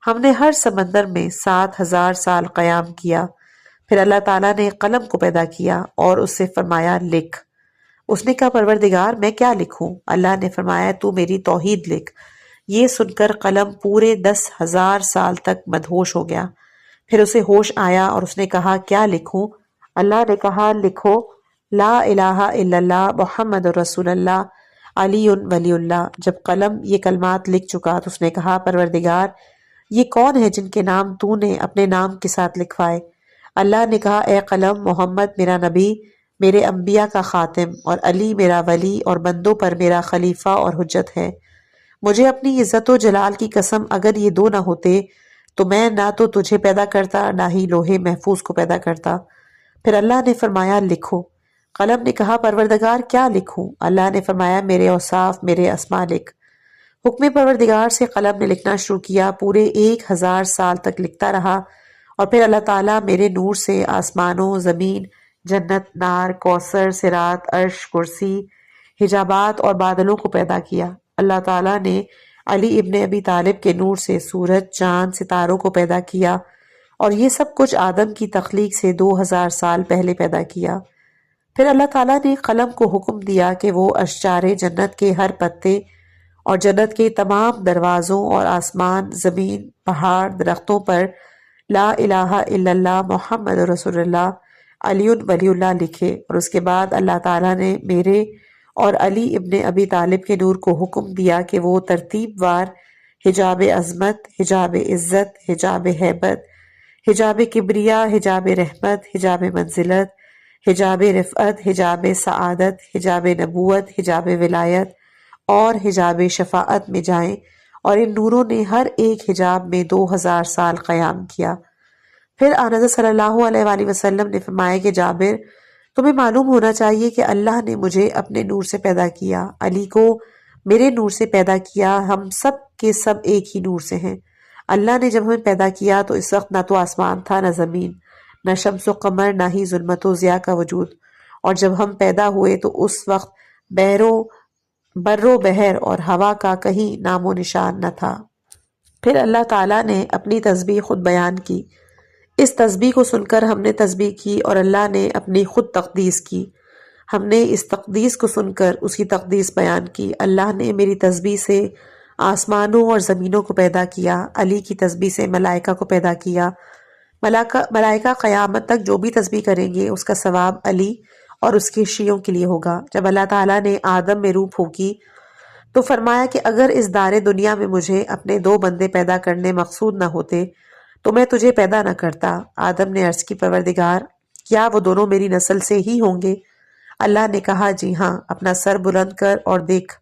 [SPEAKER 1] ہم نے ہر سمندر میں 7,000 سال قیام کیا، پھر اللہ تعالیٰ نے قلم کو پیدا کیا اور اس سے فرمایا لکھ۔ اس نے کہا پروردگار میں کیا لکھوں؟ اللہ نے فرمایا تو میری توحید لکھ۔ یہ سن کر قلم پورے 10,000 سال تک مدہوش ہو گیا، پھر اسے ہوش آیا اور اس نے کہا کیا لکھوں؟ اللہ نے کہا لکھو لا الہ الا اللہ محمد رسول اللہ علی ولی اللہ۔ جب قلم یہ کلمات لکھ چکا تو اس نے کہا پروردگار یہ کون ہے جن کے نام تو نے اپنے نام کے ساتھ لکھوائے؟ اللہ نے کہا اے قلم محمد میرا نبی میرے انبیاء کا خاتم، اور علی میرا ولی اور بندوں پر میرا خلیفہ اور حجت ہے۔ مجھے اپنی عزت و جلال کی قسم، اگر یہ دو نہ ہوتے تو میں نہ تو تجھے پیدا کرتا نہ ہی لوح محفوظ کو پیدا کرتا۔ پھر اللہ نے فرمایا لکھو۔ قلم نے کہا پروردگار کیا لکھوں؟ اللہ نے فرمایا میرے اوصاف، میرے اسماء لکھ۔ حکم پروردگار سے قلم نے لکھنا شروع کیا، پورے 1000 سال تک لکھتا رہا، اور پھر اللہ تعالیٰ میرے نور سے آسمانوں، زمین، جنت، نار، کوثر، صراط، عرش، کرسی، حجابات اور بادلوں کو پیدا کیا۔ اللہ تعالیٰ نے علی ابن ابی طالب کے نور سے سورج، چاند، ستاروں کو پیدا کیا، اور یہ سب کچھ آدم کی تخلیق سے 2000 سال پہلے پیدا کیا۔ پھر اللہ تعالیٰ نے قلم کو حکم دیا کہ وہ اشجار جنت کے ہر پتے اور جنت کے تمام دروازوں اور آسمان، زمین، پہاڑ، درختوں پر لا الہ الا اللہ محمد رسول اللہ علی ولی اللہ لکھے، اور اس کے بعد اللہ تعالیٰ نے میرے اور علی ابن ابی طالب کے نور کو حکم دیا کہ وہ ترتیب وار حجاب عظمت، حجاب عزت، حجاب ہیبت، حجاب کبریا، حجاب رحمت، حجاب منزلت، حجاب رفعت، حجاب سعادت، حجاب نبوت، حجاب ولایت اور حجاب شفاعت میں جائیں، اور ان نوروں نے ہر ایک حجاب میں 2000 سال قیام کیا۔ پھر آن حضرت صلی اللہ علیہ وآلہ وسلم نے فرمایا کہ جابر، تمہیں معلوم ہونا چاہیے کہ اللہ نے مجھے اپنے نور سے پیدا کیا، علی کو میرے نور سے پیدا کیا، ہم سب کے سب ایک ہی نور سے ہیں۔ اللہ نے جب ہمیں پیدا کیا تو اس وقت نہ تو آسمان تھا، نہ زمین، نہ شمس و قمر، نہ ہی ظلمت و ضیاء کا وجود، اور جب ہم پیدا ہوئے تو اس وقت بر و بحر اور ہوا کا کہیں نام و نشان نہ تھا۔ پھر اللہ تعالیٰ نے اپنی تسبیح خود بیان کی۔ اس تسبیح کو سن کر ہم نے تسبیح کی، اور اللہ نے اپنی خود تقدیس کی۔ ہم نے اس تقدیس کو سن کر اس کی تقدیس بیان کی۔ اللہ نے میری تسبیح سے آسمانوں اور زمینوں کو پیدا کیا، علی کی تسبیح سے ملائکہ کو پیدا کیا۔ ملائکہ قیامت تک جو بھی تسبیح کریں گے اس کا ثواب علی اور اس کے شیعوں کے لیے ہوگا۔ جب اللہ تعالیٰ نے آدم میں روح پھونکی تو فرمایا کہ اگر اس دار دنیا میں مجھے اپنے 2 بندے پیدا کرنے مقصود نہ ہوتے تو میں تجھے پیدا نہ کرتا۔ آدم نے عرض کی پروردگار، کیا وہ دونوں میری نسل سے ہی ہوں گے؟ اللہ نے کہا جی ہاں، اپنا سر بلند کر اور دیکھ۔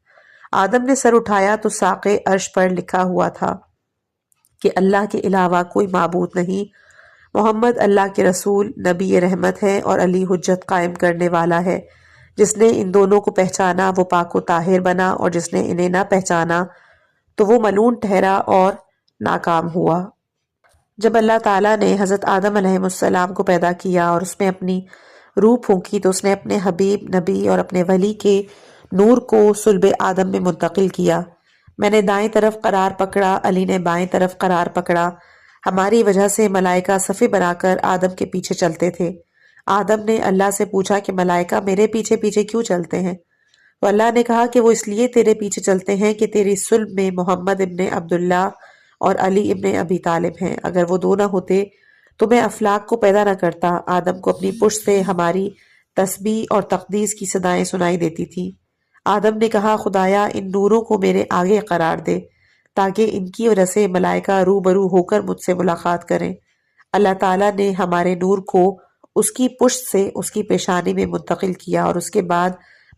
[SPEAKER 1] آدم نے سر اٹھایا تو ساق عرش پر لکھا ہوا تھا کہ اللہ کے علاوہ کوئی معبود نہیں، محمد اللہ کے رسول، نبی رحمت ہے، اور علی حجت قائم کرنے والا ہے۔ جس نے ان دونوں کو پہچانا وہ پاک و طاہر بنا، اور جس نے انہیں نہ پہچانا تو وہ ملعون ٹھہرا اور ناکام ہوا۔ جب اللہ تعالیٰ نے حضرت آدم علیہ السلام کو پیدا کیا اور اس میں اپنی روح پھونکی تو اس نے اپنے حبیب، نبی اور اپنے ولی کے نور کو صلب آدم میں منتقل کیا۔ میں نے دائیں طرف قرار پکڑا، علی نے بائیں طرف قرار پکڑا۔ ہماری وجہ سے ملائکہ صفیں بنا کر آدم کے پیچھے چلتے تھے۔ آدم نے اللہ سے پوچھا کہ ملائکہ میرے پیچھے پیچھے کیوں چلتے ہیں؟ تو اللہ نے کہا کہ وہ اس لیے تیرے پیچھے چلتے ہیں کہ تیری صلب میں محمد ابن عبداللہ اور علی ابن ابی طالب ہیں۔ اگر وہ 2 نہ ہوتے تو میں افلاک کو پیدا نہ کرتا۔ آدم کو اپنی پشت سے ہماری تسبیح اور تقدیس کی صدائیں سنائی دیتی تھیں۔ آدم نے کہا خدایا ان نوروں کو میرے آگے قرار دے تاکہ ان کی وجہ سے ملائکہ روبرو ہو کر مجھ سے ملاقات کریں۔ اللہ تعالیٰ نے ہمارے نور کو اس کی پشت سے اس کی پیشانی میں منتقل کیا، اور اس کے بعد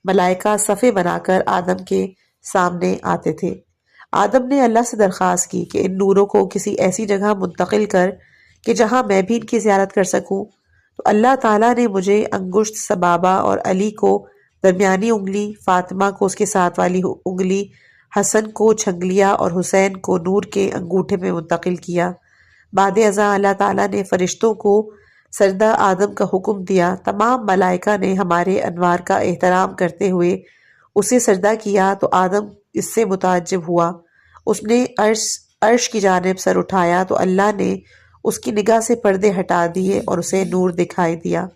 [SPEAKER 1] ملائکہ صفیں بنا کر آدم کے سامنے آتے تھے۔ آدم نے اللہ سے درخواست کی کہ ان نوروں کو کسی ایسی جگہ منتقل کر کہ جہاں میں بھی ان کی زیارت کر سکوں۔ تو اللہ تعالیٰ نے مجھے انگشت سبابہ اور علی کو درمیانی انگلی، فاطمہ کو اس کے ساتھ والی انگلی، حسن کو چھنگلیا اور حسین کو نور کے انگوٹھے میں منتقل کیا۔ بعد ازاں اللہ تعالیٰ نے فرشتوں کو سجدہ آدم کا حکم دیا۔ تمام ملائکہ نے ہمارے انوار کا احترام کرتے ہوئے اسے سجدہ کیا تو آدم اس سے متعجب ہوا۔ اس نے عرش کی جانب سر اٹھایا تو اللہ نے اس کی نگاہ سے پردے ہٹا دیے اور اسے نور دکھائی دیا۔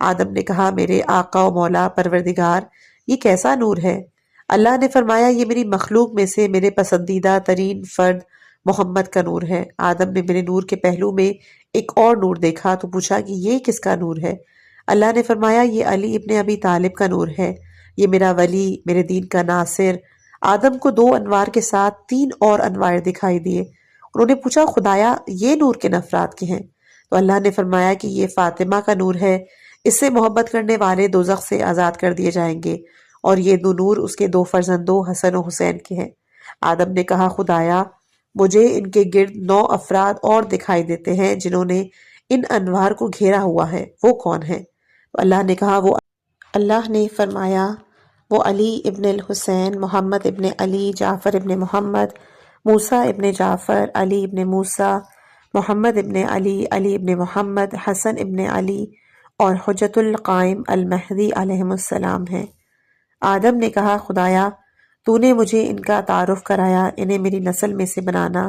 [SPEAKER 1] آدم نے کہا میرے آقا و مولا پروردگار، یہ کیسا نور ہے؟ اللہ نے فرمایا یہ میری مخلوق میں سے میرے پسندیدہ ترین فرد محمد کا نور ہے۔ آدم نے میرے نور کے پہلو میں ایک اور نور دیکھا تو پوچھا کہ یہ کس کا نور ہے؟ اللہ نے فرمایا یہ علی ابن ابی طالب کا نور ہے، یہ میرا ولی، میرے دین کا ناصر۔ آدم کو 2 انوار کے ساتھ 3 اور انوار دکھائی دیے۔ انہوں نے پوچھا خدایا یہ نور کن افراد کے ہیں؟ تو اللہ نے فرمایا کہ یہ فاطمہ کا نور ہے، اس سے محبت کرنے والے دوزخ سے آزاد کر دیے جائیں گے، اور یہ دو نور اس کے دو فرزندوں حسن و حسین کے ہیں۔ آدم نے کہا خدایا مجھے ان کے گرد 9 افراد اور دکھائی دیتے ہیں جنہوں نے ان انوار کو گھیرا ہوا ہے، وہ کون ہیں؟ تو اللہ نے فرمایا وہ علی ابن الحسین، محمد ابن علی، جعفر ابن محمد، موسیٰ ابن جعفر، علی ابن موسیٰ، محمد ابن علی، علی ابن محمد، حسن ابن علی اور حجت القائم المہدی علیہ السلام ہیں۔ آدم نے کہا خدایا تو نے مجھے ان کا تعارف کرایا، انہیں میری نسل میں سے بنانا،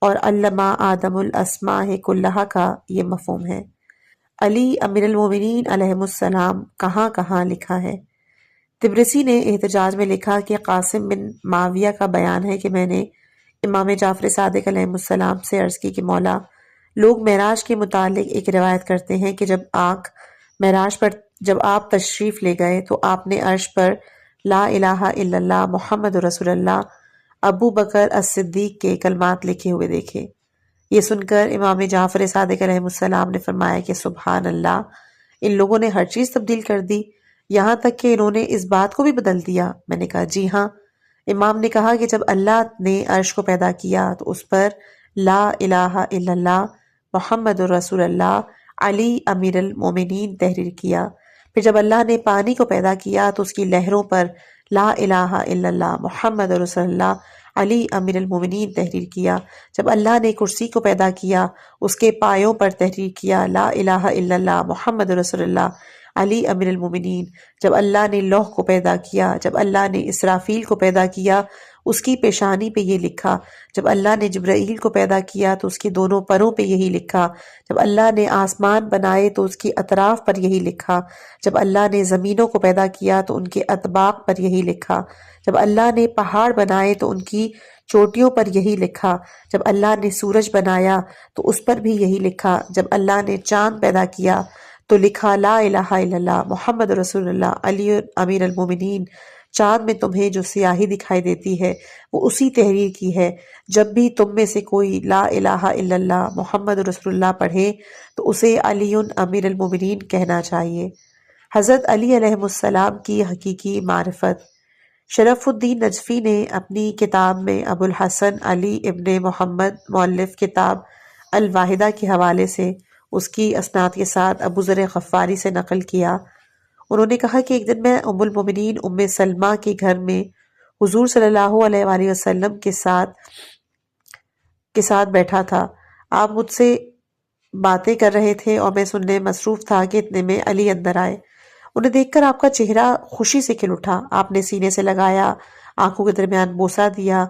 [SPEAKER 1] اور علمہ آدم الاسماء کلہا کا یہ مفہوم ہے۔ علی امیر المومنین علیہ السلام کہاں کہاں لکھا ہے؟ طبرسی نے احتجاج میں لکھا کہ قاسم بن معاویہ کا بیان ہے کہ میں نے امام جعفر صادق علیہ السلام سے عرض کی کہ مولا، لوگ معراج کے متعلق ایک روایت کرتے ہیں کہ جب آپ تشریف لے گئے تو آپ نے عرش پر لا الہ الا اللہ محمد رسول اللہ ابو بکر الصدیق کے کلمات لکھے ہوئے دیکھے۔ یہ سن کر امام جعفر صادق علیہ السلام نے فرمایا کہ سبحان اللہ، ان لوگوں نے ہر چیز تبدیل کر دی، یہاں تک کہ انہوں نے اس بات کو بھی بدل دیا۔ میں نے کہا جی ہاں۔ امام نے کہا کہ جب اللہ نے عرش کو پیدا کیا تو اس پر لا الہ الا اللہ محمد رسول اللہ علی امیر المومنین تحریر کیا۔ پھر جب اللہ نے پانی کو پیدا کیا تو اس کی لہروں پر لا الہ الا اللہ محمد رسول اللہ علی امیر المومنین تحریر کیا۔ جب اللہ نے کرسی کو پیدا کیا اس کے پایوں پر تحریر کیا لا الہ الا اللہ محمد رسول اللہ علی امیر المومنین۔ جب اللہ نے لوح کو پیدا کیا، جب اللہ نے اسرافیل کو پیدا کیا اس کی پیشانی پہ یہ لکھا، جب اللہ نے جبرائیل کو پیدا کیا تو اس کے دونوں پروں پہ یہی لکھا، جب اللہ نے آسمان بنائے تو اس کی اطراف پر یہی لکھا، جب اللہ نے زمینوں کو پیدا کیا تو ان کے اطباق پر یہی لکھا، جب اللہ نے پہاڑ بنائے تو ان کی چوٹیوں پر یہی لکھا، جب اللہ نے سورج بنایا تو اس پر بھی یہی لکھا، جب اللہ نے چاند پیدا کیا تو لکھا لا الہ الا اللہ محمد رسول اللہ علی امیر المومنین۔ چاند میں تمہیں جو سیاہی دکھائی دیتی ہے وہ اسی تحریر کی ہے۔ جب بھی تم میں سے کوئی لا الہ الا اللہ محمد رسول اللہ پڑھے تو اسے علی امیر المومنین کہنا چاہیے۔ حضرت علی علیہ السلام کی حقیقی معرفت۔ شرف الدین نجفی نے اپنی کتاب میں ابو الحسن علی ابن محمد مؤلف کتاب الواحدہ کے حوالے سے اس کی اسناد کے ساتھ ابو ذر غفاری سے نقل کیا۔ انہوں نے کہا کہ ایک دن میں ام المومنین ام سلمہ کے گھر میں حضور صلی اللہ علیہ وآلہ وسلم کے ساتھ بیٹھا تھا۔ آپ مجھ سے باتیں کر رہے تھے اور میں سننے مصروف تھا کہ اتنے میں علی اندر آئے۔ انہیں دیکھ کر آپ کا چہرہ خوشی سے کھل اٹھا۔ آپ نے سینے سے لگایا، آنکھوں کے درمیان بوسہ دیا،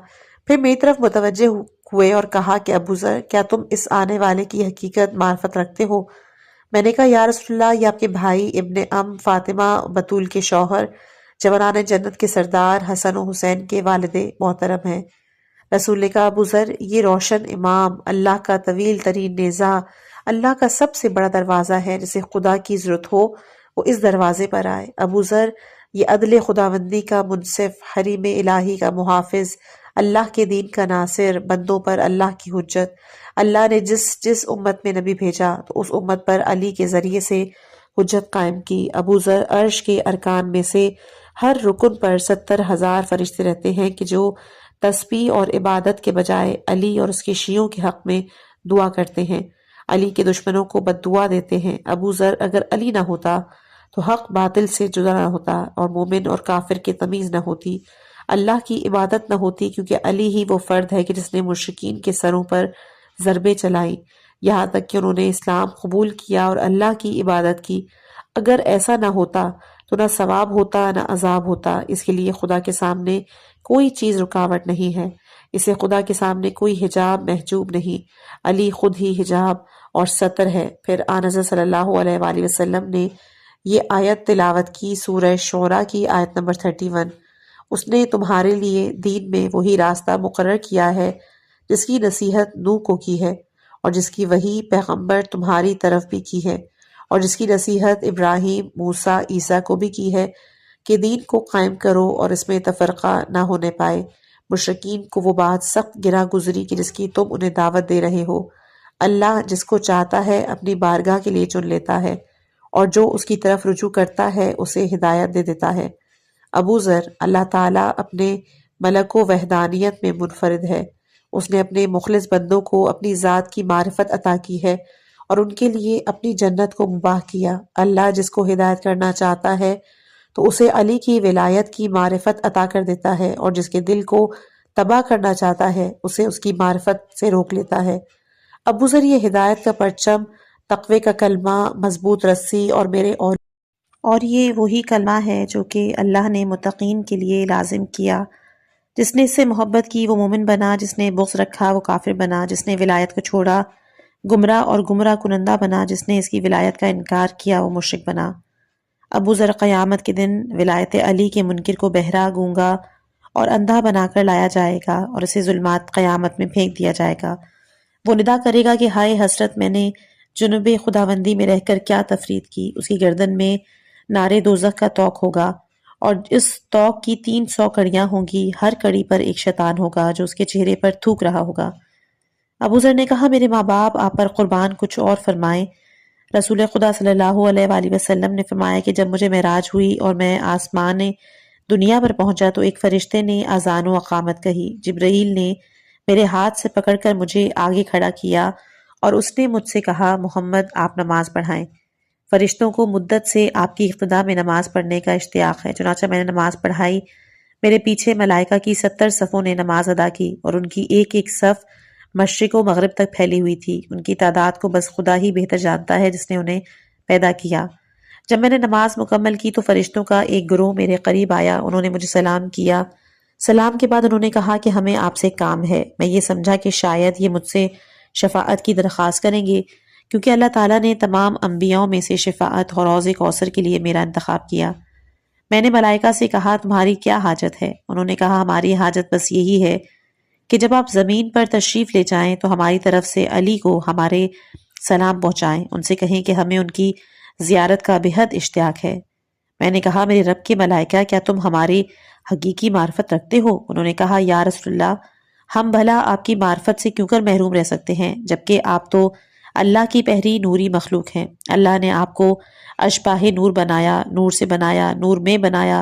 [SPEAKER 1] پھر میری طرف متوجہ ہوئے اور کہا کہ ابو ذر، کیا تم اس آنے والے کی حقیقت معرفت رکھتے ہو؟ میں نے کہا یا رسول اللہ، یہ آپ کے بھائی ابن فاطمہ بطول کے شوہر، جوانان جنت کے سردار حسن و حسین کے والد محترم ہیں۔ رسول نے کہا ابو ذر، یہ روشن امام، اللہ کا طویل ترین نیزہ، اللہ کا سب سے بڑا دروازہ ہے، جسے خدا کی ضرورت ہو وہ اس دروازے پر آئے۔ ابو ذر، یہ عدل خداوندی کا منصف، حریم الہی کا محافظ، اللہ کے دین کا ناصر، بندوں پر اللہ کی حجت، اللہ نے جس امت میں نبی بھیجا تو اس امت پر علی کے ذریعے سے حجت قائم کی۔ ابو ذر، عرش کے ارکان میں سے ہر رکن پر 70,000 فرشتے رہتے ہیں کہ جو تسبیح اور عبادت کے بجائے علی اور اس کے شیعوں کے حق میں دعا کرتے ہیں، علی کے دشمنوں کو بد دعا دیتے ہیں۔ ابو ذر، اگر علی نہ ہوتا تو حق باطل سے جدا نہ ہوتا اور مومن اور کافر کی تمیز نہ ہوتی، اللہ کی عبادت نہ ہوتی، کیونکہ علی ہی وہ فرد ہے کہ جس نے مشرکین کے سروں پر ضربیں چلائیں یہاں تک کہ انہوں نے اسلام قبول کیا اور اللہ کی عبادت کی۔ اگر ایسا نہ ہوتا تو نہ ثواب ہوتا نہ عذاب ہوتا۔ اس کے لیے خدا کے سامنے کوئی چیز رکاوٹ نہیں ہے، اسے خدا کے سامنے کوئی حجاب محجوب نہیں، علی خود ہی حجاب اور ستر ہے۔ پھر آن حضرت صلی اللہ علیہ وآلہ وسلم نے یہ آیت تلاوت کی، سورہ شعراء کی آیت نمبر 31۔ اس نے تمہارے لیے دین میں وہی راستہ مقرر کیا ہے جس کی نصیحت نوح کو کی ہے اور جس کی وحی پیغمبر تمہاری طرف بھی کی ہے اور جس کی نصیحت ابراہیم، موسیٰ، عیسیٰ کو بھی کی ہے کہ دین کو قائم کرو اور اس میں تفرقہ نہ ہونے پائے۔ مشرکین کو وہ بات سخت گراں گزری کہ جس کی تم انہیں دعوت دے رہے ہو۔ اللہ جس کو چاہتا ہے اپنی بارگاہ کے لیے چن لیتا ہے۔ اور جو اس کی طرف رجوع کرتا ہے اسے ہدایت دے دیتا ہے۔ ابو ذر: اللہ تعالیٰ اپنے ملک و وحدانیت میں منفرد ہے۔ اس نے اپنے مخلص بندوں کو اپنی ذات کی معرفت عطا کی ہے اور ان کے لیے اپنی جنت کو مباح کیا۔ اللہ جس کو ہدایت کرنا چاہتا ہے تو اسے علی کی ولایت کی معرفت عطا کر دیتا ہے، اور جس کے دل کو تباہ کرنا چاہتا ہے اسے اس کی معرفت سے روک لیتا ہے۔ ابو ذر: یہ ہدایت کا پرچم، تقوی کا کلمہ، مضبوط رسی اور یہ وہی کلمہ ہے جو کہ اللہ نے متقین کے لیے لازم کیا۔ جس نے اس سے محبت کی وہ مومن بنا، جس نے بغض رکھا وہ کافر بنا، جس نے ولایت کو چھوڑا گمراہ اور گمراہ کنندہ بنا، جس نے اس کی ولایت کا انکار کیا وہ مشرک بنا۔ ابو ذر: قیامت کے دن ولایت علی کے منکر کو بہرا، گونگا اور اندھا بنا کر لایا جائے گا اور اسے ظلمات قیامت میں پھینک دیا جائے گا۔ وہ ندا کرے گا کہ ہائے حسرت، میں نے جنوب خداوندی میں رہ کر کیا تفرید کی۔ اس کی گردن میں نارے دوزخ کا طوق ہوگا اور اس طوق کی 300 کڑیاں ہوں گی، ہر کڑی پر ایک شیطان ہوگا جو اس کے چہرے پر تھوک رہا ہوگا۔ ابو ذر نے کہا: میرے ماں باپ آپ پر قربان، کچھ اور فرمائیں۔ رسول خدا صلی اللہ علیہ وآلہ وسلم نے فرمایا کہ جب مجھے معراج ہوئی اور میں آسمان دنیا پر پہنچا تو ایک فرشتے نے اذان و اقامت کہی۔ جبرائیل نے میرے ہاتھ سے پکڑ کر مجھے آگے کھڑا کیا اور اس نے مجھ سے کہا: محمد، آپ نماز پڑھائیں۔ فرشتوں کو مدت سے آپ کی اقتداء میں نماز پڑھنے کا اشتیاق ہے، چنانچہ میں نے نماز پڑھائی۔ میرے پیچھے ملائکہ کی 70 صفوں نے نماز ادا کی اور ان کی ایک ایک صف مشرق و مغرب تک پھیلی ہوئی تھی۔ ان کی تعداد کو بس خدا ہی بہتر جانتا ہے جس نے انہیں پیدا کیا۔ جب میں نے نماز مکمل کی تو فرشتوں کا ایک گروہ میرے قریب آیا، انہوں نے مجھے سلام کیا۔ سلام کے بعد انہوں نے کہا کہ ہمیں آپ سے کام ہے۔ میں یہ سمجھا کہ شاید یہ مجھ سے شفاعت کی درخواست کریں گے، کیونکہ اللہ تعالیٰ نے تمام انبیاءوں میں سے شفاعت اور حوض کوثر کے لیے میرا انتخاب کیا۔ میں نے ملائکہ سے کہا: تمہاری کیا حاجت ہے؟ انہوں نے کہا: ہماری حاجت بس یہی ہے کہ جب آپ زمین پر تشریف لے جائیں تو ہماری طرف سے علی کو ہمارے سلام پہنچائیں، ان سے کہیں کہ ہمیں ان کی زیارت کا بہت اشتیاق ہے۔ میں نے کہا: میرے رب کے ملائکہ، کیا تم ہماری حقیقی معرفت رکھتے ہو؟ انہوں نے کہا: یا رسول اللہ، ہم بھلا آپ کی معرفت سے کیوں کر محروم رہ سکتے ہیں، جبکہ آپ تو اللہ کی پہری نوری مخلوق ہیں۔ اللہ نے آپ کو اشباہ نور بنایا، نور سے بنایا، نور میں بنایا،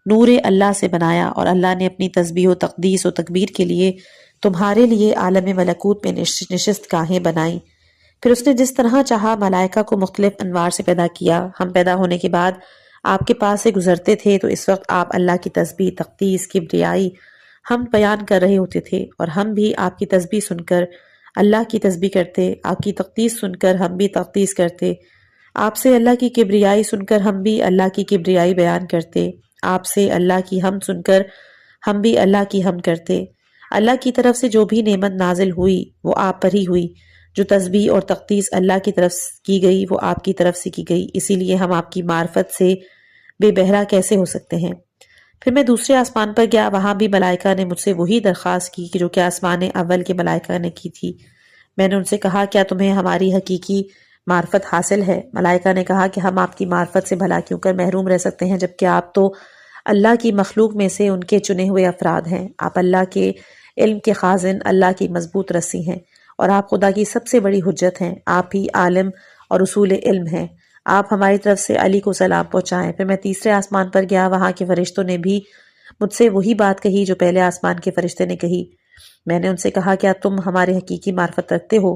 [SPEAKER 1] نور اللہ سے بنایا، اور اللہ نے اپنی تسبیح و تقدیس و تکبیر کے لیے تمہارے لیے عالم ملکوت میں نشست گاہیں بنائیں۔ پھر اس نے جس طرح چاہا ملائکہ کو مختلف انوار سے پیدا کیا۔ ہم پیدا ہونے کے بعد آپ کے پاس سے گزرتے تھے تو اس وقت آپ اللہ کی تسبیح، تقدیس، کبریائی ہم بیان کر رہے ہوتے تھے، اور ہم بھی آپ کی تسبیح سن کر اللہ کی تسبیح کرتے، آپ کی تقدیس سن کر ہم بھی تقدیس کرتے، آپ سے اللہ کی کبریائی سن کر ہم بھی اللہ کی کبریائی بیان کرتے، آپ سے اللہ کی حمد سن کر ہم بھی اللہ کی حمد کرتے۔ اللہ کی طرف سے جو بھی نعمت نازل ہوئی وہ آپ پر ہی ہوئی، جو تسبیح اور تقدیس اللہ کی طرف کی گئی وہ آپ کی طرف سے کی گئی، اسی لیے ہم آپ کی معرفت سے بے بہرا کیسے ہو سکتے ہیں۔ پھر میں دوسرے آسمان پر گیا، وہاں بھی ملائکہ نے مجھ سے وہی درخواست کی کہ جو کہ آسمان اول کے ملائکہ نے کی تھی۔ میں نے ان سے کہا: کیا تمہیں ہماری حقیقی معرفت حاصل ہے؟ ملائکہ نے کہا کہ ہم آپ کی معرفت سے بھلا کیوں کر محروم رہ سکتے ہیں، جبکہ آپ تو اللہ کی مخلوق میں سے ان کے چنے ہوئے افراد ہیں۔ آپ اللہ کے علم کے خازن، اللہ کی مضبوط رسی ہیں، اور آپ خدا کی سب سے بڑی حجت ہیں۔ آپ ہی عالم اور اصول علم ہیں۔ آپ ہماری طرف سے علی کو سلام پہنچائیں۔ پھر میں تیسرے آسمان پر گیا، وہاں کے فرشتوں نے بھی مجھ سے وہی بات کہی جو پہلے آسمان کے فرشتے نے کہی۔ میں نے ان سے کہا: کیا تم ہمارے حقیقی معرفت رکھتے ہو؟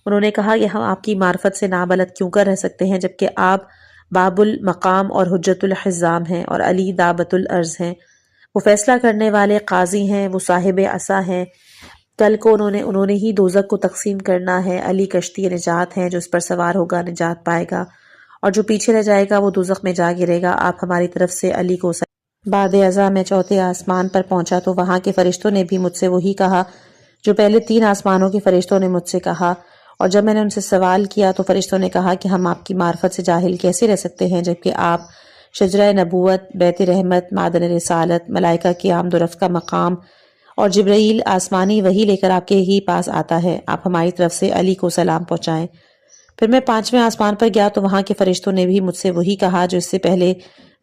[SPEAKER 1] انہوں نے کہا کہ ہم آپ کی معرفت سے نابلد کیوں کر رہ سکتے ہیں، جبکہ آپ باب المقام اور حجت الحزام ہیں، اور علی دابت الارض ہیں۔ وہ فیصلہ کرنے والے قاضی ہیں، وہ صاحب عصا ہیں۔ کل کو انہوں نے ہی دوزخ کو تقسیم کرنا ہے۔ علی کشتی نجات ہیں، جو اس پر سوار ہوگا نجات پائے گا، اور جو پیچھے رہ جائے گا وہ دوزخ میں جا گرے گا۔ آپ ہماری طرف سے علی کو بعد ازاں میں چوتھے آسمان پر پہنچا تو وہاں کے فرشتوں نے بھی مجھ سے وہی کہا جو پہلے 3 آسمانوں کے فرشتوں نے مجھ سے کہا، اور جب میں نے ان سے سوال کیا تو فرشتوں نے کہا کہ ہم آپ کی معرفت سے جاہل کیسے رہ سکتے ہیں، جبکہ آپ شجرہ نبوت، بیت رحمت، معدن رسالت، ملائکہ کی آمد و رفت کا مقام، اور جبرائیل آسمانی وحی لے کر آپ کے ہی پاس آتا ہے۔ آپ ہماری طرف سے علی کو سلام پہنچائیں۔ پھر میں 5ویں آسمان پر گیا تو وہاں کے فرشتوں نے بھی مجھ سے وہی کہا جو اس سے پہلے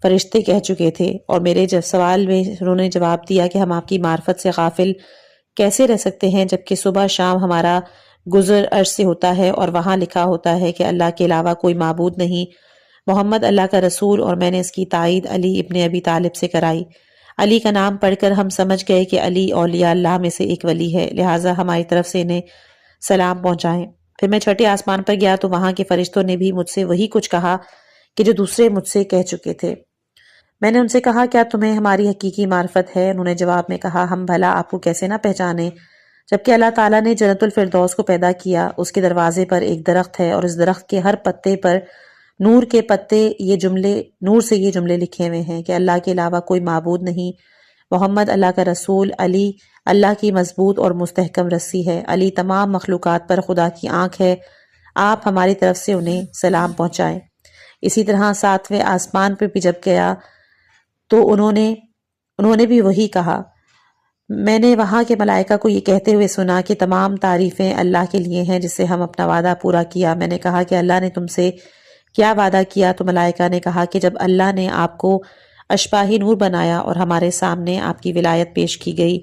[SPEAKER 1] فرشتے کہہ چکے تھے، اور میرے سوال میں انہوں نے جواب دیا کہ ہم آپ کی معرفت سے غافل کیسے رہ سکتے ہیں، جبکہ صبح شام ہمارا گزر عرش سے ہوتا ہے، اور وہاں لکھا ہوتا ہے کہ اللہ کے علاوہ کوئی معبود نہیں۔ محمد اللہ کا رسول اور میں نے اس کی تائید علی ابن ابی طالب سے کرائی۔ علی کا نام پڑھ کر ہم سمجھ گئے کہ علی اولیاء اللہ میں سے ایک ولی ہے، لہٰذا ہماری طرف سے انہیں سلام پہنچائیں۔ پھر میں چھٹے آسمان پر گیا تو وہاں کے فرشتوں نے بھی مجھ سے وہی کچھ کہا کہ جو دوسرے مجھ سے کہہ چکے تھے۔ میں نے ان سے کہا کیا تمہیں ہماری حقیقی معرفت ہے؟ انہوں نے جواب میں کہا ہم بھلا آپ کو کیسے نہ پہچانیں جبکہ اللہ تعالیٰ نے جنت الفردوس کو پیدا کیا، اس کے دروازے پر ایک درخت ہے اور اس درخت کے ہر پتے پر نور کے پتے نور سے یہ جملے لکھے ہوئے ہیں کہ اللہ کے علاوہ کوئی معبود نہیں، محمد اللہ کا رسول، علی اللہ کی مضبوط اور مستحکم رسی ہے، علی تمام مخلوقات پر خدا کی آنکھ ہے، آپ ہماری طرف سے انہیں سلام پہنچائیں۔ اسی طرح 7ویں آسمان پر بھی جب گیا تو انہوں نے بھی وہی کہا۔ میں نے وہاں کے ملائکہ کو یہ کہتے ہوئے سنا کہ تمام تعریفیں اللہ کے لیے ہیں جس سے ہم اپنا وعدہ پورا کیا۔ میں نے کہا کہ اللہ نے تم سے کیا وعدہ کیا؟ تو ملائکہ نے کہا کہ جب اللہ نے آپ کو اشباہی نور بنایا اور ہمارے سامنے آپ کی ولایت پیش کی گئی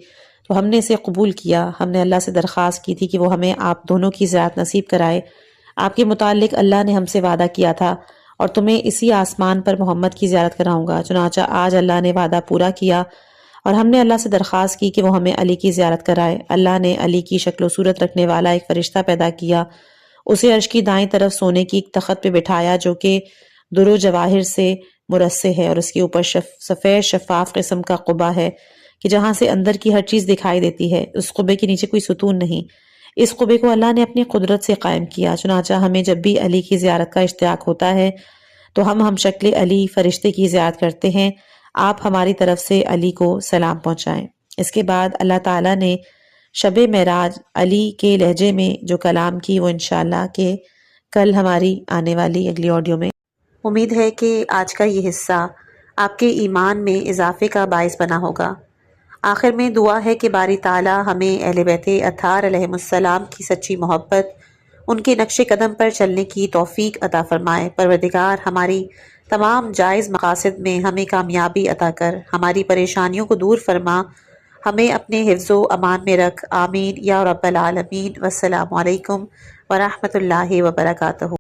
[SPEAKER 1] تو ہم نے اسے قبول کیا۔ ہم نے اللہ سے درخواست کی تھی کہ وہ ہمیں آپ دونوں کی زیارت نصیب کرائے۔ آپ کے متعلق اللہ نے ہم سے وعدہ کیا تھا اور تمہیں اسی آسمان پر محمد کی زیارت کراؤں گا، چنانچہ آج اللہ نے وعدہ پورا کیا اور ہم نے اللہ سے درخواست کی کہ وہ ہمیں علی کی زیارت کرائے۔ اللہ نے علی کی شکل و صورت رکھنے والا ایک فرشتہ پیدا کیا، اسے عرش کی دائیں طرف سونے کی ایک تخت پہ بٹھایا جو کہ در و جواہر سے مرصع ہے اور اس کے اوپر سفید شفاف قسم کا قبہ ہے کہ جہاں سے اندر کی ہر چیز دکھائی دیتی ہے۔ اس قبے کے نیچے کوئی ستون نہیں۔ اس قبے کو اللہ نے اپنی قدرت سے قائم کیا، چنانچہ ہمیں جب بھی علی کی زیارت کا اشتیاق ہوتا ہے تو ہم شکل علی فرشتے کی زیارت کرتے ہیں۔ آپ ہماری طرف سے علی کو سلام پہنچائیں۔ اس کے بعد اللہ تعالیٰ نے شب معراج علی کے لہجے میں جو کلام کی وہ انشاءاللہ کہ کل ہماری آنے والی اگلی آڈیو میں۔ امید ہے کہ آج کا یہ حصہ آپ کے ایمان میں اضافے کا باعث بنا ہوگا۔ آخر میں دعا ہے کہ باری تعالیٰ ہمیں اہل بیت اطہار علیہم السلام کی سچی محبت، ان کے نقش قدم پر چلنے کی توفیق عطا فرمائے۔ پروردگار ہماری تمام جائز مقاصد میں ہمیں کامیابی عطا کر، ہماری پریشانیوں کو دور فرما، ہمیں اپنے حفظ و امان میں رکھ، آمین یا رب العالمین۔ والسلام علیکم ورحمۃ اللہ وبرکاتہ۔